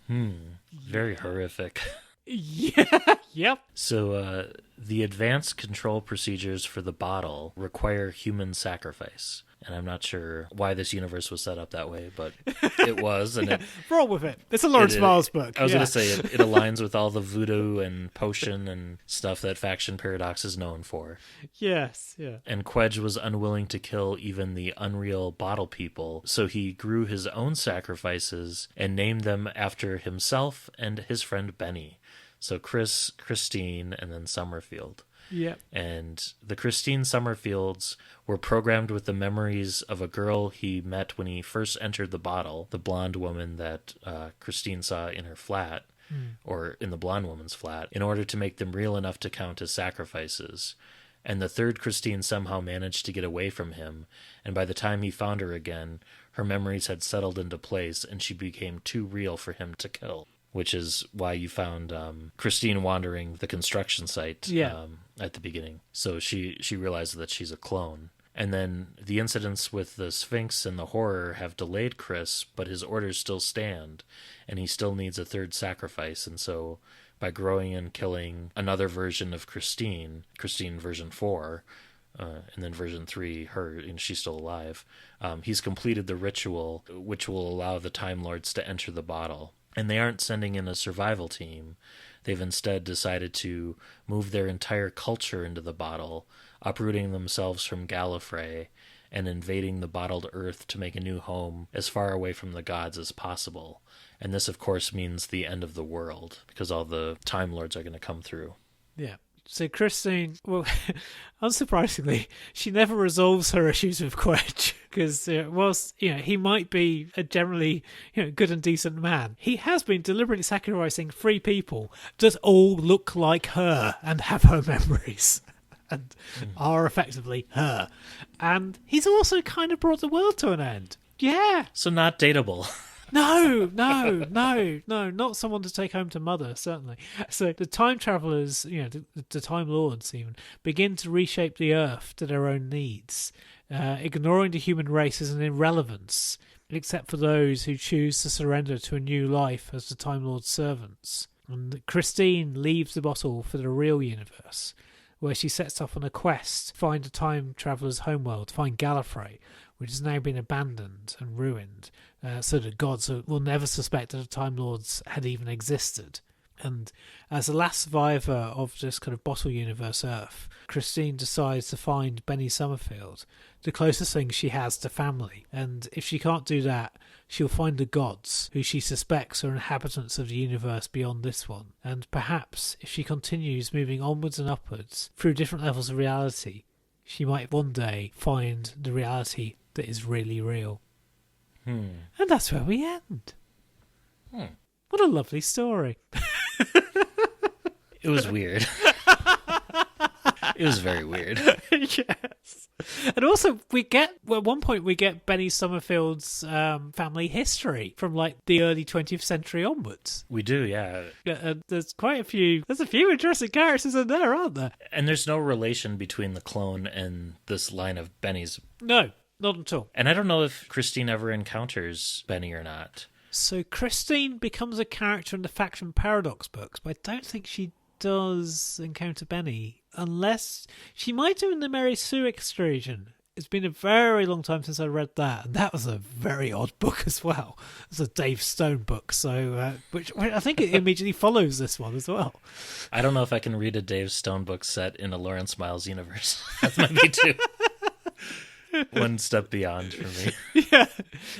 Very horrific. Yeah, yep. So the advanced control procedures for the bottle require human sacrifice. And I'm not sure why this universe was set up that way, but it was. And roll with it. It's a Lawrence Miles book. I was going to say, it aligns with all the voodoo and potion and stuff that Faction Paradox is known for. Yes, yeah. And Quedge was unwilling to kill even the unreal bottle people, so he grew his own sacrifices and named them after himself and his friend Benny. So Chris, Christine, and then Summerfield. Yep. And the Christine Summerfields were programmed with the memories of a girl he met when he first entered the bottle, the blonde woman that Christine saw in her flat, or in the blonde woman's flat, in order to make them real enough to count as sacrifices. And the third Christine somehow managed to get away from him, and by the time he found her again, her memories had settled into place, and she became too real for him to kill. Which is why you found Christine wandering the construction site at the beginning. So she realizes that she's a clone. And then the incidents with the Sphinx and the horror have delayed Chris, but his orders still stand, and he still needs a third sacrifice. And so by growing and killing another version of Christine version 4, and then version 3, her, and she's still alive, he's completed the ritual, which will allow the Time Lords to enter the bottle. And they aren't sending in a survival team. They've instead decided to move their entire culture into the bottle, uprooting themselves from Gallifrey and invading the bottled Earth to make a new home as far away from the gods as possible. And this, of course, means the end of the world, because all the Time Lords are going to come through. Yeah. So Christine, well, unsurprisingly, she never resolves her issues with Quedge, because whilst he might be a generally good and decent man, he has been deliberately sacrificing 3 people that all look like her and have her memories and are effectively her. And he's also kind of brought the world to an end. Yeah. So not dateable. No, not someone to take home to mother, certainly. So the time travelers, the Time Lords even, begin to reshape the Earth to their own needs, ignoring the human race as an irrelevance, except for those who choose to surrender to a new life as the Time Lord's servants. And Christine leaves the bottle for the real universe, where she sets off on a quest to find a time traveller's homeworld, to find Gallifrey, which has now been abandoned and ruined, so that gods will never suspect that the Time Lords had even existed. And as the last survivor of this kind of bottle universe Earth, Christine decides to find Bernice Summerfield, the closest thing she has to family. And if she can't do that, she'll find the gods, who she suspects are inhabitants of the universe beyond this one. And perhaps, if she continues moving onwards and upwards through different levels of reality, she might one day find the reality that is really real. And that's where we end. What a lovely story. It was weird. It was very weird. Yes. And also, at one point, we get Bernice Summerfield's family history from like the early 20th century onwards. We do, yeah. There's a few interesting characters in there, aren't there? And there's no relation between the clone and this line of Benny's. No, not at all. And I don't know if Christine ever encounters Benny or not. So Christine becomes a character in the Faction Paradox books, but I don't think she does encounter Benny, unless she might do in the Mary Sue excursion. It's been a very long time since I read that, and that was a very odd book as well. It's a Dave Stone book, so which I think it immediately follows this one as well. I don't know if I can read a Dave Stone book set in a Lawrence Miles universe. That might be too one step beyond for me. Yeah,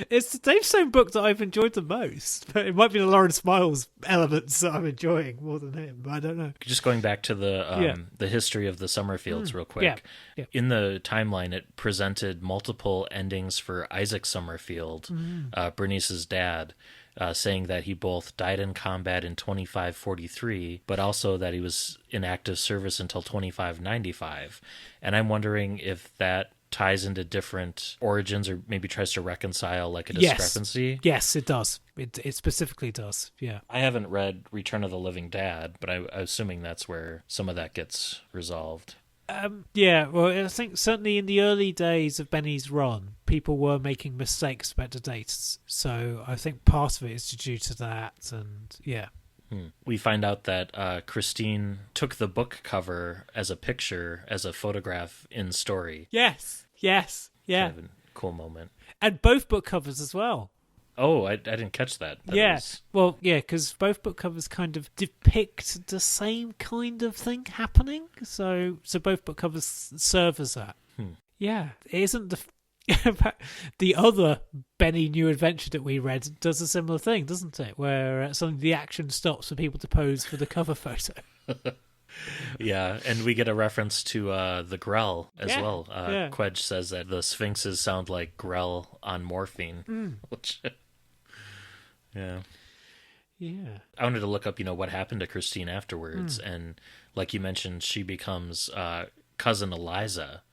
it's the Dave Stone book that I've enjoyed the most, but it might be the Lawrence Miles elements that I'm enjoying more than him. I don't know. Just going back to the history of the Summerfields real quick. Yeah. In the timeline, it presented multiple endings for Isaac Summerfield, Bernice's dad, saying that he both died in combat in 2543, but also that he was in active service until 2595. And I'm wondering if that ties into different origins or maybe tries to reconcile like a discrepancy. Yes, it does. It specifically does, yeah. I haven't read Return of the Living Dad, but I'm assuming that's where some of that gets resolved. Yeah, well, I think certainly in the early days of Benny's run, people were making mistakes about the dates. So I think part of it is due to that, and yeah. We find out that Christine took the book cover as a picture, as a photograph in story. Yes, yeah. Kind of a cool moment. And both book covers as well. Oh, I didn't catch that. Well, yeah, because both book covers kind of depict the same kind of thing happening. So both book covers serve as that. Yeah, it isn't the other Benny New Adventure that we read does a similar thing, doesn't it? Where suddenly the action stops for people to pose for the cover photo. Yeah, and we get a reference to the Grell as well. Yeah. Quedge says that the Sphinxes sound like Grell on morphine. Which, yeah. I wanted to look up, what happened to Christine afterwards. And like you mentioned, she becomes cousin Eliza.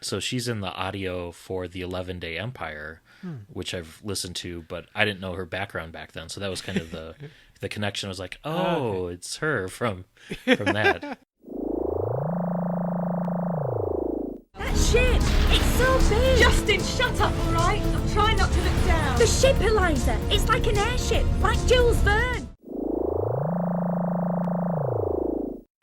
So she's in the audio for the 11-Day Empire, which I've listened to, but I didn't know her background back then. So that was kind of the connection. I was like, okay. It's her from that. That ship! It's so big! Justin, shut up, all right? I'm trying not to look down. The ship, Eliza! It's like an airship, like Jules Verne!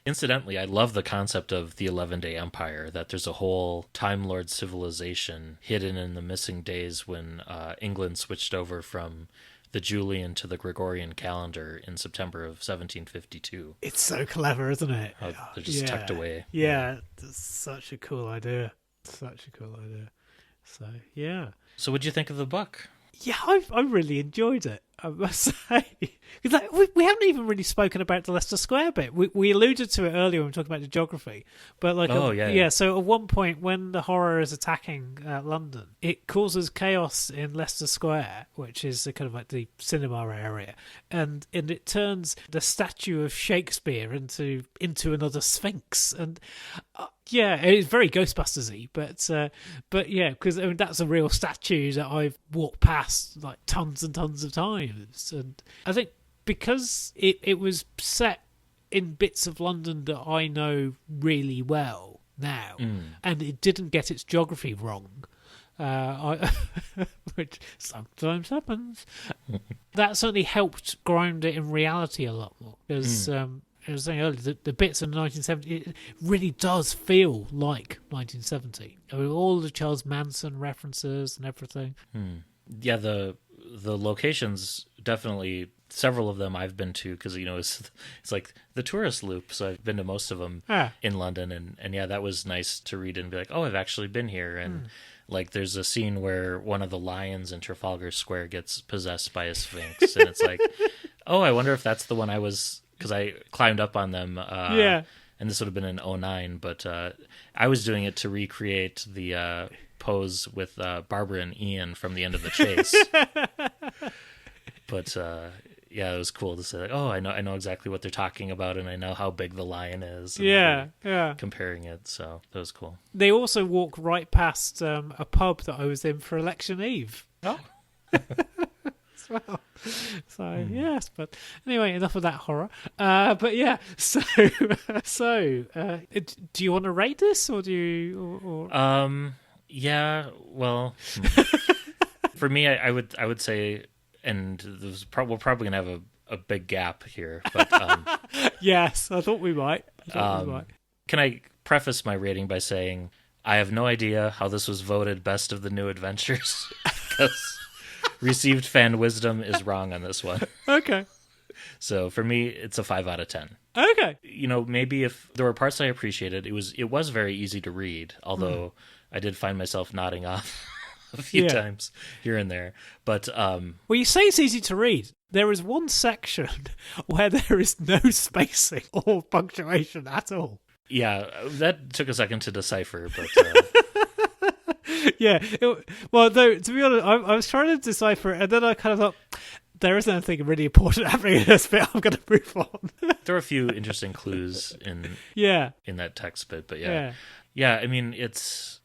Incidentally, I love the concept of the 11-Day Empire, that there's a whole Time Lord civilization hidden in the missing days when England switched over from the Julian to the Gregorian calendar in September of 1752. It's so clever, isn't it? They're just tucked away. Yeah, it's such a cool idea. So, yeah. So what'd you think of the book? Yeah, I really enjoyed it, I must say. Because we haven't even really spoken about the Leicester Square bit. We alluded to it earlier when we were talking about the geography. But so at one point when the horror is attacking London, it causes chaos in Leicester Square, which is kind of like the cinema area. And it turns the statue of Shakespeare into another Sphinx. And yeah, it's very Ghostbusters-y, but yeah, because that's a real statue that I've walked past like tons and tons of times, and I think because it was set in bits of London that I know really well now, and it didn't get its geography wrong, which sometimes happens. That certainly helped ground it in reality a lot more, because I was saying earlier, the bits in 1970, it really does feel like 1970. I mean, all the Charles Manson references and everything. Yeah, the locations definitely several of them I've been to because, it's like the tourist loop. So I've been to most of them in London. And yeah, that was nice to read and be like, oh, I've actually been here. And like there's a scene where one of the lions in Trafalgar Square gets possessed by a sphinx. And it's like, oh, I wonder if that's the one I was, because I climbed up on them. And this would have been in 2009, but I was doing it to recreate the pose with Barbara and Ian from The End of the Chase. But yeah, it was cool to say, like, oh, I know exactly what they're talking about, and I know how big the lion is. And comparing it, so that was cool. They also walk right past a pub that I was in for election eve. Oh. Well, so yes, but anyway, enough of that horror. But yeah, so do you want to rate this, or do you? Or... Yeah, well, for me, I would say, and we're probably gonna have a big gap here, but yes, I thought we might. Can I preface my rating by saying I have no idea how this was voted best of the new adventures because received fan wisdom is wrong on this one. Okay. So for me, it's a 5 out of 10. Okay. Maybe if there were parts I appreciated, it was very easy to read, although I did find myself nodding off a few times here and there. But well, you say it's easy to read. There is one section where there is no spacing or punctuation at all. Yeah, that took a second to decipher, but yeah. Well, though, to be honest, I was trying to decipher it, and then I kind of thought, there isn't anything really important happening in this bit. I'm going to move on. There were a few interesting clues in that text bit, but yeah. I mean, it's,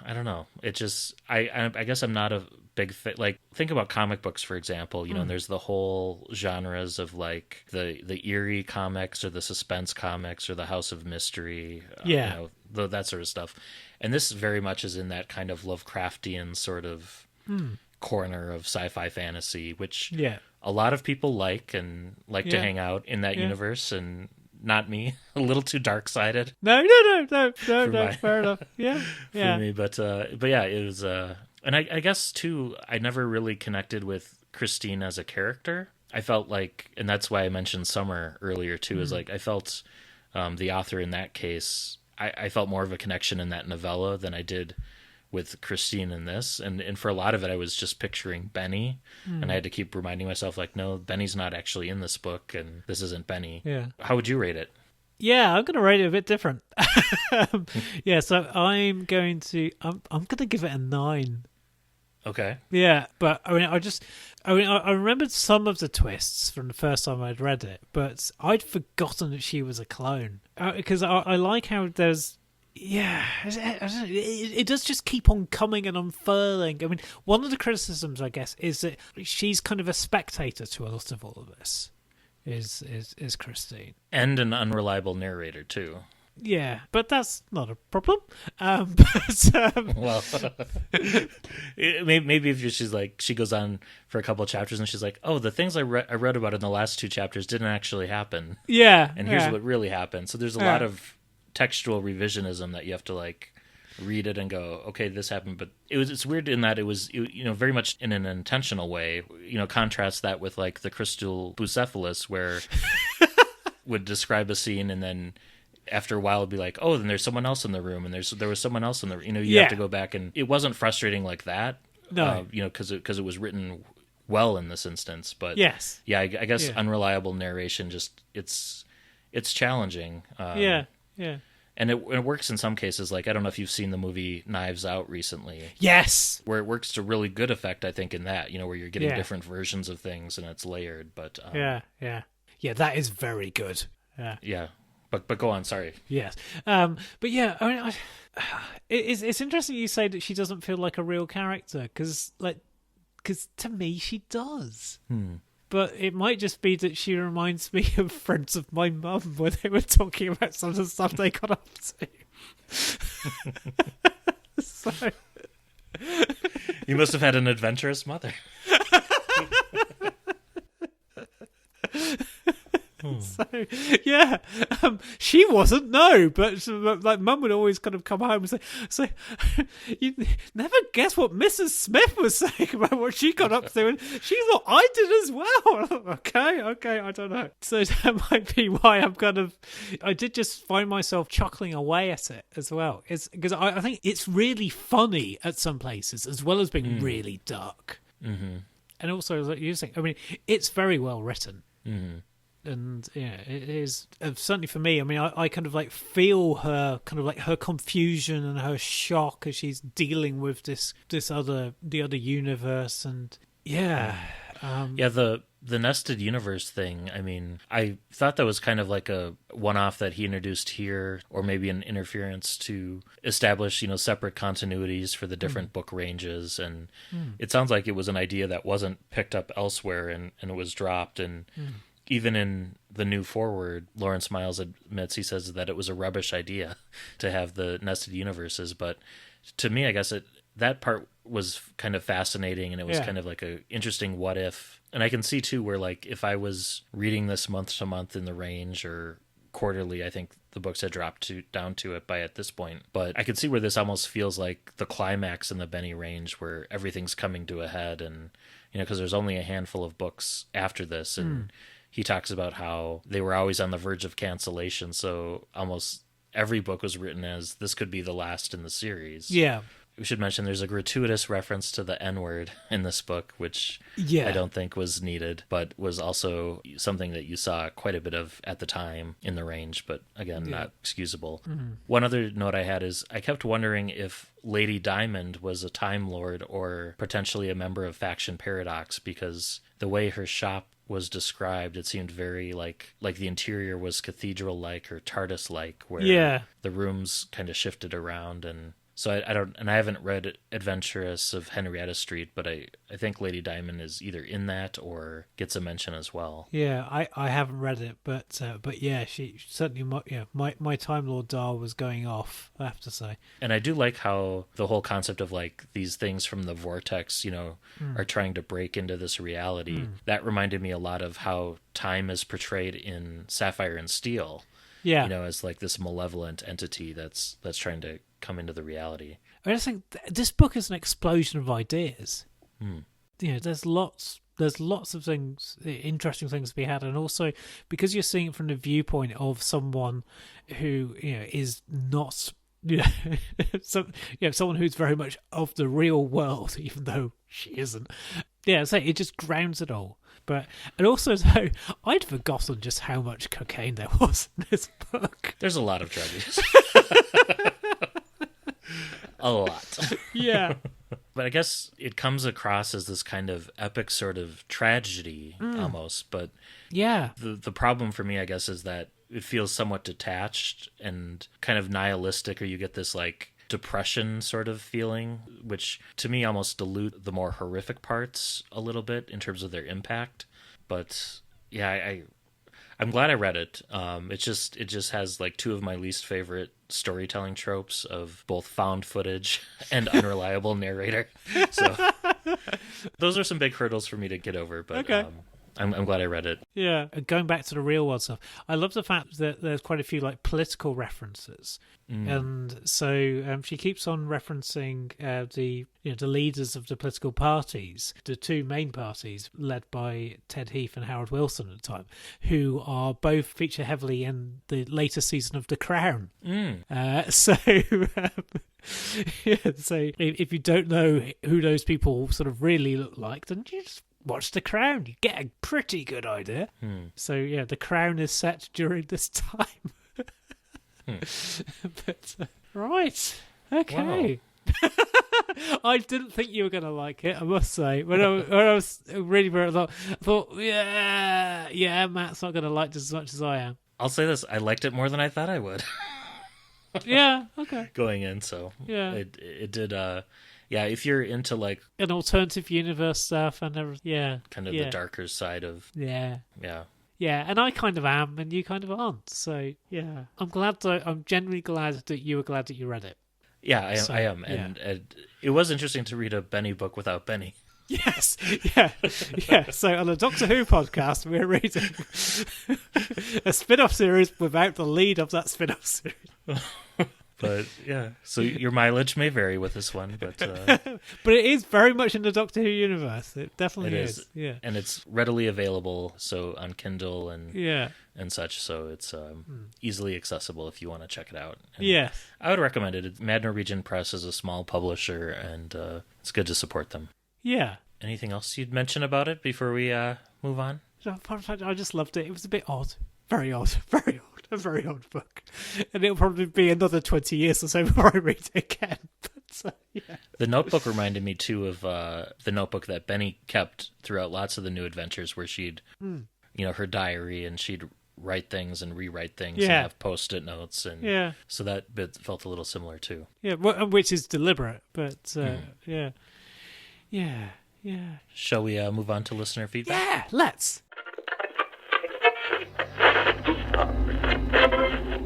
I don't know. It just, I guess I'm not a big fan. Like, think about comic books, for example. And there's the whole genres of like the eerie comics or the suspense comics or the House of Mystery. That sort of stuff. And this very much is in that kind of Lovecraftian sort of corner of sci-fi fantasy, which a lot of people like and like to hang out in that universe, and not me. A little too dark-sided. No, fair enough. Yeah. For me, but yeah, it was. And I guess too, I never really connected with Christine as a character. I felt like, and that's why I mentioned Summer earlier too. Is like I felt the author in that case. I felt more of a connection in that novella than I did with Christine in this. And for a lot of it, I was just picturing Benny. And I had to keep reminding myself, like, no, Benny's not actually in this book, and this isn't Benny. Yeah. How would you rate it? Yeah, I'm going to rate it a bit different. So I'm going to give it a 9. Okay. Yeah, but I remembered some of the twists from the first time I'd read it, but I'd forgotten that she was a clone. Because I like how there's... Yeah, it does just keep on coming and unfurling. I mean, one of the criticisms, I guess, is that she's kind of a spectator to a lot of all of this, is Christine. And an unreliable narrator, too. Yeah, but that's not a problem. Well, maybe if she's like, she goes on for a couple of chapters and she's like, oh, the things I read about in the last 2 chapters didn't actually happen. Yeah. And here's what really happened. So there's a lot of textual revisionism that you have to like read it and go, okay, this happened. But it's weird in that it was, very much in an intentional way. Contrast that with like the Crystal Bucephalus, where would describe a scene and then after a while it'd be like, oh, then there's someone else in the room, and there was someone else in the you have to go back, and it wasn't frustrating like that. No, because it was written well in this instance. But I guess unreliable narration just it's challenging. And it works in some cases. Like, I don't know if you've seen the movie Knives Out recently. Yes. Where it works to really good effect, I think, in that, where you're getting different versions of things and it's layered. But yeah, that is very good. Yeah. But go on, sorry. Yes. But yeah, I mean, it's interesting you say that she doesn't feel like a real character, because to me she does. But it might just be that she reminds me of friends of my mum when they were talking about some of the stuff they got up to. So... You must have had an adventurous mother. So yeah, she wasn't, no, but like Mum would always kind of come home and say, so you never guess what Mrs. Smith was saying about what she got up to, and she thought I did as well. Okay, I don't know. So that might be why I did just find myself chuckling away at it as well. It's because I think it's really funny at some places as well as being really dark. Mm-hmm. And also, like you saying, I mean, it's very well written. Mm-hmm. And yeah, it is certainly for me. I mean, I kind of like feel her kind of like her confusion and her shock as she's dealing with the other universe, and yeah, the nested universe thing. I mean, I thought that was kind of like a one-off that he introduced here, or maybe an interference to establish, separate continuities for the different book ranges. And it sounds like it was an idea that wasn't picked up elsewhere and it was dropped. And even in the new forward, Lawrence Miles admits, he says that it was a rubbish idea to have the nested universes. But to me, I guess that part was kind of fascinating, and it was kind of like a interesting what if. And I can see too where, like, if I was reading this month to month in the range or quarterly, I think the books had dropped down to it by at this point. But I could see where this almost feels like the climax in the Benny range, where everything's coming to a head, and because there's only a handful of books after this, and he talks about how they were always on the verge of cancellation, so almost every book was written as this could be the last in the series. Yeah. We should mention there's a gratuitous reference to the N-word in this book, which I don't think was needed, but was also something that you saw quite a bit of at the time in the range, but again, not excusable. Mm-hmm. One other note I had is I kept wondering if Lady Diamond was a Time Lord or potentially a member of Faction Paradox, because the way her shop was described, it seemed very like the interior was cathedral-like or TARDIS-like, where the rooms kind of shifted around. And so I haven't read Adventuress of Henrietta Street, but I think Lady Diamond is either in that or gets a mention as well. Yeah, I haven't read it, but yeah, she certainly my Time Lord dial was going off, I have to say. And I do like how the whole concept of like these things from the vortex, are trying to break into this reality. That reminded me a lot of how time is portrayed in Sapphire and Steel. Yeah, as like this malevolent entity that's trying to come into the reality. I just think this book is an explosion of ideas. There's lots of things, interesting things to be had, and also because you're seeing it from the viewpoint of someone who is not someone who's very much of the real world, even though she isn't. So it just grounds it all. And also, though, I'd forgotten just how much cocaine there was in this book. There's a lot of drug use. A lot. Yeah. But I guess it comes across as this kind of epic sort of tragedy almost. But yeah, the problem for me, I guess, is that it feels somewhat detached and kind of nihilistic, or you get this like depression sort of feeling, which to me almost dilute the more horrific parts a little bit in terms of their impact. But yeah, I'm glad I read it. It just has like two of my least favorite storytelling tropes of both found footage and unreliable narrator. So those are some big hurdles for me to get over. But okay. I'm glad I read it. Yeah, going back to the real world stuff, I love the fact that there's quite a few like political references, and so she keeps on referencing the leaders of the political parties, the two main parties led by Ted Heath and Harold Wilson at the time, who are both feature heavily in the later season of The Crown. So if you don't know who those people sort of really look like, then you just watch The Crown. You get a pretty good idea. So yeah, The Crown is set during this time. But right, okay. Wow. I didn't think you were going to like it, I must say. When I was reading for it, I thought, yeah, Matt's not going to like this as much as I am. I'll say this: I liked it more than I thought I would. Yeah, okay. Going in, so yeah, it did. Yeah, if you're into like an alternative universe stuff and everything, kind of the darker side of yeah, and I kind of am, and you kind of aren't. So yeah, I'm genuinely glad that you were glad that you read it. Yeah, I am, and it was interesting to read a Benny book without Benny. Yes, yeah. So on the Doctor Who podcast, we're reading a spin-off series without the lead of that spin-off series. But yeah, so your mileage may vary with this one, but but it is very much in the Doctor Who universe. It definitely is. Yeah, and it's readily available, so on Kindle and such. So it's easily accessible if you want to check it out. And yes, I would recommend it. Mad Norwegian Press is a small publisher, and it's good to support them. Yeah. Anything else you'd mention about it before we move on? I just loved it. It was a bit odd. Very odd. Very odd. A very odd book. And it'll probably be another 20 years or so before I read it again. But, yeah. The Notebook reminded me, too, of the notebook that Benny kept throughout lots of the new adventures where she'd, her diary, and she'd write things and rewrite things and have Post-it notes. And so that bit felt a little similar, too. Yeah, which is deliberate, but yeah. Shall we move on to listener feedback? Yeah, let's.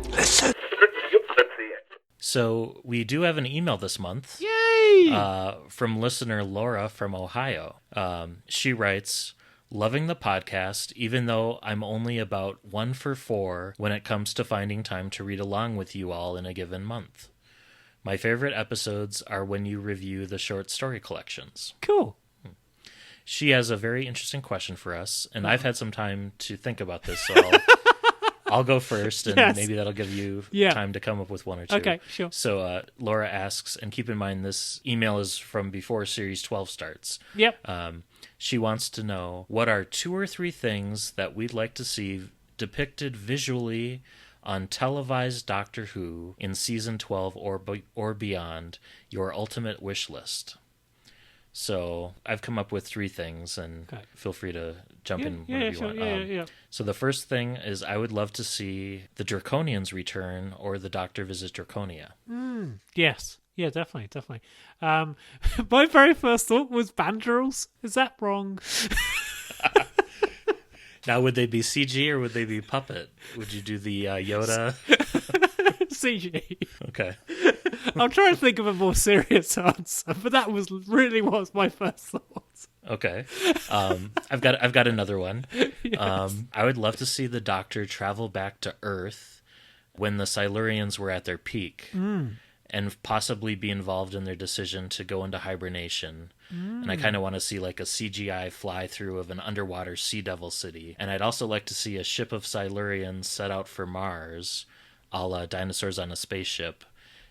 Listen. So we do have an email this month. Yay! From listener Laura from Ohio. She writes, loving the podcast, even though I'm only about 1 for 4 when it comes to finding time to read along with you all in a given month. My favorite episodes are when you review the short story collections. Cool. She has a very interesting question for us, and I've had some time to think about this, so I'll go first, and maybe that'll give you time to come up with one or two. Okay, sure. So Laura asks, and keep in mind this email is from before Series 12 starts. Yep. She wants to know, what are 2 or 3 things that we'd like to see depicted visually on televised Doctor Who in Season 12 or beyond, your ultimate wish list? So I've come up with 3 things, and feel free to jump in whenever you want. Yeah. So the first thing is I would love to see the Draconians return or the Doctor visit Draconia. Yes. Yeah, definitely. My very first thought was Bandrels. Is that wrong? Now, would they be CG or would they be puppet? Would you do the Yoda? CG. Okay. I'm trying to think of a more serious answer, but that really was my first thought. Okay. I've got another one. Yes. I would love to see the Doctor travel back to Earth when the Silurians were at their peak, and possibly be involved in their decision to go into hibernation. And I kind of want to see like a CGI fly-through of an underwater Sea Devil city. And I'd also like to see a ship of Silurians set out for Mars, a la Dinosaurs on a Spaceship,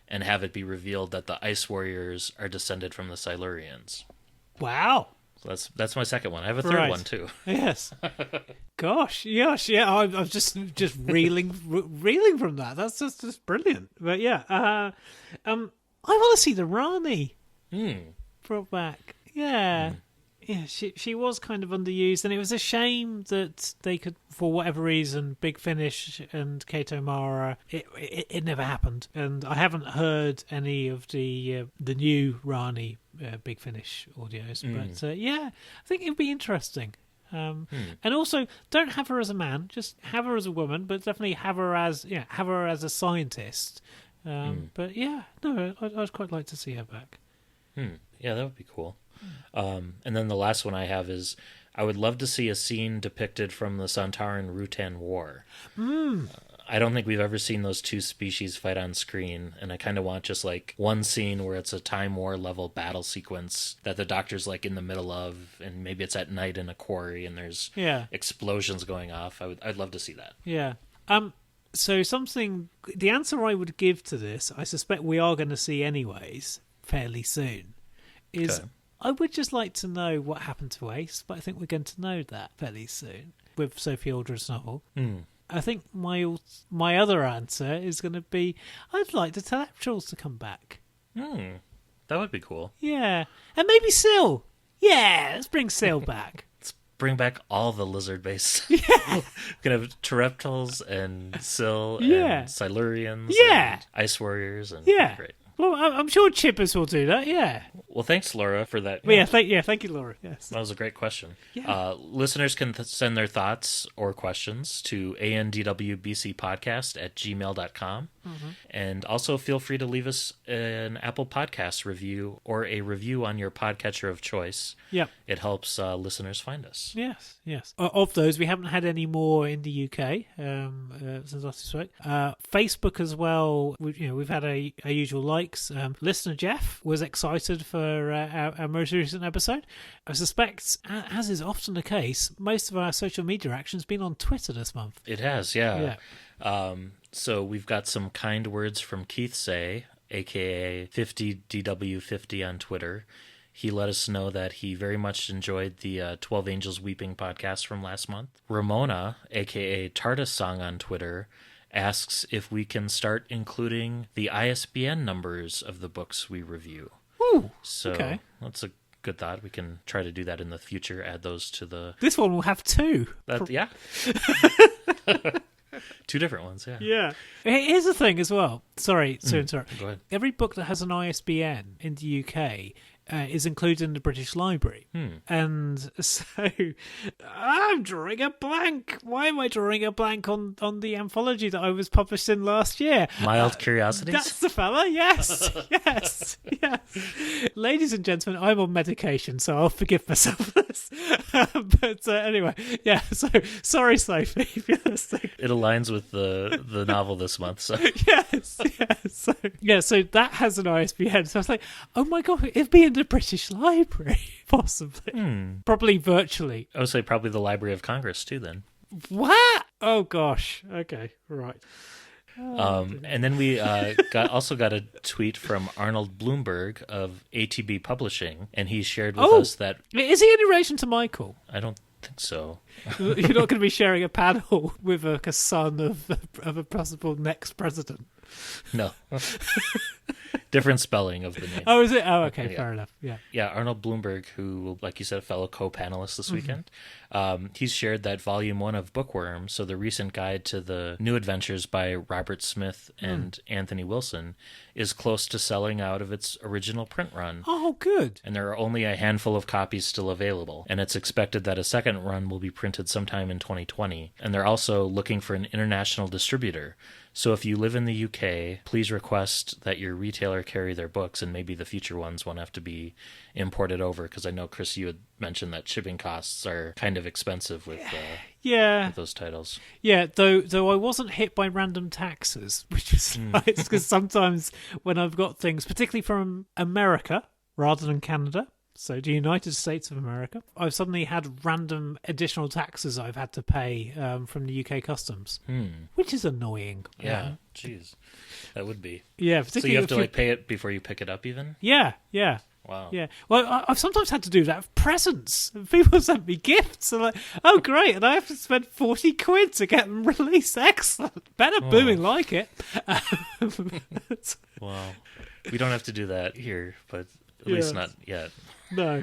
and have it be revealed that the Ice Warriors are descended from the Silurians. Wow. So that's my second one. I have a third one too. Yes. Gosh, yes, yeah. I'm just reeling from that. That's just brilliant. But yeah, I want to see the Rani brought back. Yeah. Yeah, she was kind of underused, and it was a shame that they could, for whatever reason, Big Finish and Kato Mara, it never happened. And I haven't heard any of the new Rani Big Finish audios, but yeah, I think it'd be interesting. And also, don't have her as a man, just have her as a woman, but definitely have her as a scientist. But yeah, no, I'd quite like to see her back. Yeah, that would be cool. And then the last one I have is I would love to see a scene depicted from the Sontaran-Rutan War. I don't think we've ever seen those two species fight on screen, and I kind of want just like one scene where it's a Time War level battle sequence that the Doctor's like in the middle of, and maybe it's at night in a quarry and there's explosions going off. I'd love to see that. Yeah. So the answer I would give to this, I suspect we are going to see anyways fairly soon, is I would just like to know what happened to Ace, but I think we're going to know that fairly soon with Sophie Aldred's novel. I think my other answer is going to be I'd like the Teleptrals to come back. That would be cool. Yeah. And maybe Syl. Yeah, let's bring Syl back. Let's bring back all the lizard base. Yeah. We're going to have Tereptals and Syl and Silurians and Ice Warriors. And great. Well, I'm sure Chippers will do that, yeah. Well, thanks, Laura, for that. Well, thank you, Laura. Yes. That was a great question. Yeah. Listeners can send their thoughts or questions to andwbcpodcast@gmail.com. And also feel free to leave us an Apple Podcast review or a review on your podcatcher of choice. Yep. It helps listeners find us. Yes. Of those, we haven't had any more in the UK since last spoke. Facebook as well. We've had our usual likes. Listener Jeff was excited for our most recent episode. I suspect, as is often the case, most of our social media action's been on Twitter this month. It has, yeah. So we've got some kind words from Keith Say, aka 50DW50 on Twitter. He let us know that he very much enjoyed the 12 Angels Weeping podcast from last month. Ramona, aka TARDIS Song on Twitter, asks if we can start including the ISBN numbers of the books we review. Ooh, so okay. That's a good thought. We can try to do that in the future, add those to the... This one will have two. Yeah. Two different ones, yeah. Yeah. Here's the thing as well. Sorry. Go ahead. Every book that has an ISBN in the UK is included in the British Library. And so I'm drawing a blank. Why am I drawing a blank on the anthology that I was published in last year? Mild Curiosities? That's the fella, yes. yes. Ladies and gentlemen, I'm on medication, so I'll forgive myself for this. But anyway, yeah, so sorry, Sophie, if you're listening. It aligns with the novel this month, so... Yes. So that has an ISBN. So I was like, oh my God, it'd be in the British Library, possibly. Probably virtually. I would say probably the Library of Congress, too, then. What? Oh, gosh. Okay, right. And then we also got a tweet from Arnold Bloomberg of ATB Publishing, and he shared with us that... Is he in relation to Michael? I don't think so. You're not going to be sharing a panel with a son of a possible next president? No. Different spelling of the name. Oh, is it? Oh, okay, fair enough. Yeah, Arnold Bloomberg, who, like you said, a fellow co-panelist this weekend, he's shared that Volume 1 of Bookworm, so the recent guide to the new adventures by Robert Smith and Anthony Wilson, is close to selling out of its original print run. Oh, good. And there are only a handful of copies still available, and it's expected that a second run will be printed sometime in 2020. And they're also looking for an international distributor. So if you live in the UK, please request that your retailer carry their books, and maybe the future ones won't have to be imported over, because I know, Chris, you had mentioned that shipping costs are kind of expensive with those titles. Yeah, though I wasn't hit by random taxes, which is nice, because sometimes when I've got things, particularly from America rather than Canada, so the United States of America, I've suddenly had random additional taxes I've had to pay from the UK customs, which is annoying. Yeah, jeez. That would be. Yeah, so you have to pay it before you pick it up even? Yeah. Wow. Yeah. Well, I've sometimes had to do that with presents. People send me gifts. I'm like, oh, great. And I have to spend 40 quid to get them released. Excellent. Better booming like it. Wow. We don't have to do that here, but at least not yet. No.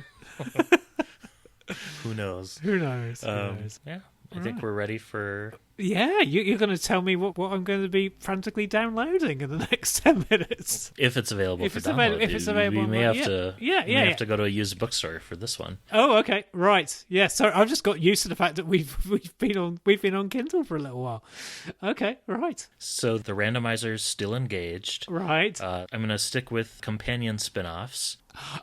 Who knows? Who knows? Yeah. I think we're ready for... Yeah, you're going to tell me what I'm going to be frantically downloading in the next 10 minutes. If it's available for download. If it's available. We may have to have to go to a used bookstore for this one. Oh, okay. Right. Yeah, sorry, I've just got used to the fact that we've been on Kindle for a little while. Okay, right. So the randomizer's still engaged. Right. I'm going to stick with companion spin-offs,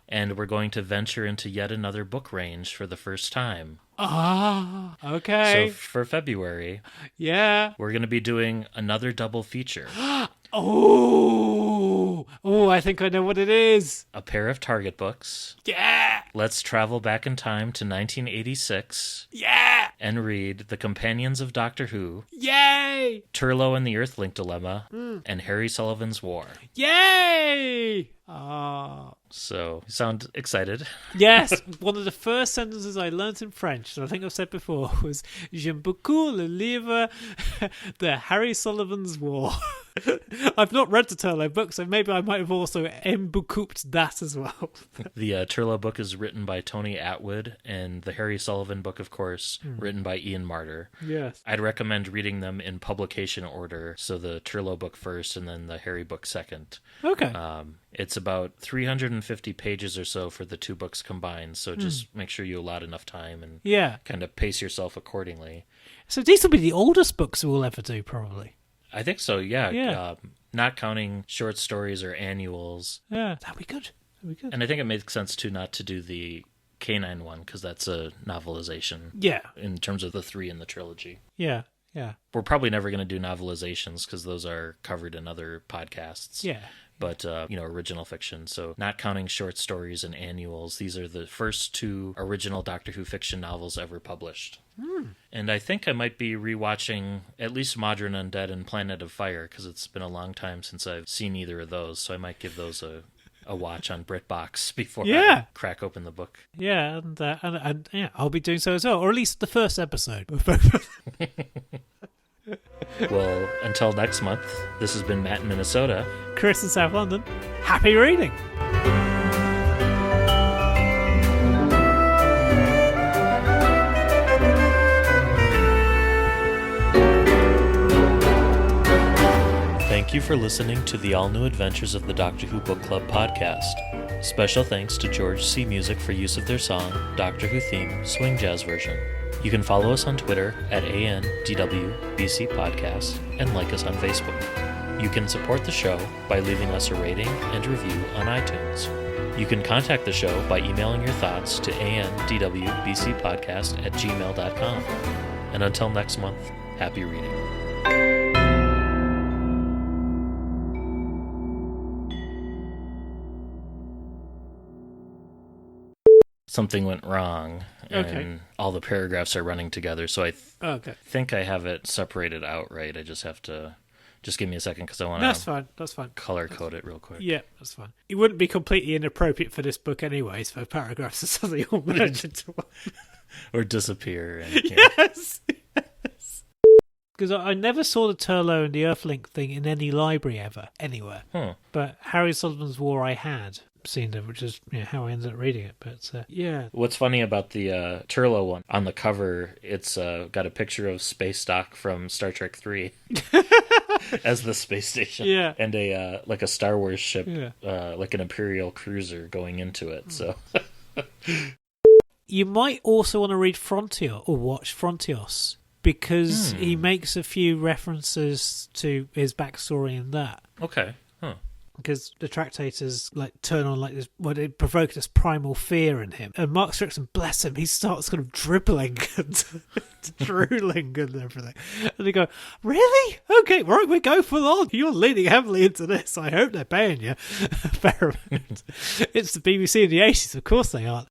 and we're going to venture into yet another book range for the first time. Ah, okay. So for February, we're going to be doing another double feature. Oh, I think I know what it is. A pair of Target books. Yeah. Let's travel back in time to 1986. Yeah. And read The Companions of Doctor Who. Yay. Turlough and the Earthlink Dilemma. And Harry Sullivan's War. Yay. So, you sound excited? Yes. One of the first sentences I learnt in French, and I think I've said before, was J'aime beaucoup le livre de Harry Sullivan's War. I've not read the Turlo book, so maybe I might have also embooked that as well. The Turlo book is written by Tony Atwood, and the Harry Sullivan book, of course, written by Ian Marter. Yes. I'd recommend reading them in publication order, so the Turlo book first and then the Harry book second. Okay. It's about 350 pages or so for the two books combined, so just make sure you allot enough time and kind of pace yourself accordingly. So these will be the oldest books we'll ever do, probably. I think so, yeah. Not counting short stories or annuals. Yeah, that'd be good. And I think it makes sense, too, not to do the Canine one, because that's a novelization. Yeah. In terms of the three in the trilogy. Yeah. We're probably never going to do novelizations, because those are covered in other podcasts. Yeah. But, original fiction. So not counting short stories and annuals, these are the first two original Doctor Who fiction novels ever published. And I think I might be rewatching at least Modern Undead and Planet of Fire, because it's been a long time since I've seen either of those, so I might give those a watch on BritBox before I crack open the book. Yeah, and I'll be doing so as well, or at least the first episode. Well, until next month, this has been Matt in Minnesota. Chris in South London. Happy reading! Thank you for listening to the all-new adventures of the Doctor Who Book Club podcast. Special thanks to George C. Music for use of their song, Doctor Who Theme, Swing Jazz Version. You can follow us on Twitter at ANDWBC Podcast and like us on Facebook. You can support the show by leaving us a rating and review on iTunes. You can contact the show by emailing your thoughts to andwbcpodcast@gmail.com. And until next month, happy reading. Something went wrong, and all the paragraphs are running together, so I think I have it separated out right. I just have to... Just give me a second, because I want to... That's fine. Color code it real quick. Yeah, that's fine. It wouldn't be completely inappropriate for this book anyways, for paragraphs are suddenly all merged into one. Or disappear. And, Yes! Because I never saw the Turlo and the Earthlink thing in any library ever, anywhere. But Harry Sullivan's War I had seen it, which is how I ended up reading it. But What's funny about the Turlo one, on the cover, it's got a picture of space dock from Star Trek 3 as the space station. Yeah. And a like a Star Wars ship, like an Imperial cruiser going into it. So you might also want to read Frontier or watch Frontios, because he makes a few references to his backstory in that. Okay. Because the Tractators turn on this, they provoke this primal fear in him. And Mark Strickson, bless him, he starts kind of dribbling and drooling and everything. And they go, really? Okay, right, we go full on. You're leaning heavily into this. I hope they're paying you a fair amount. It's the BBC in the 80s, of course they aren't.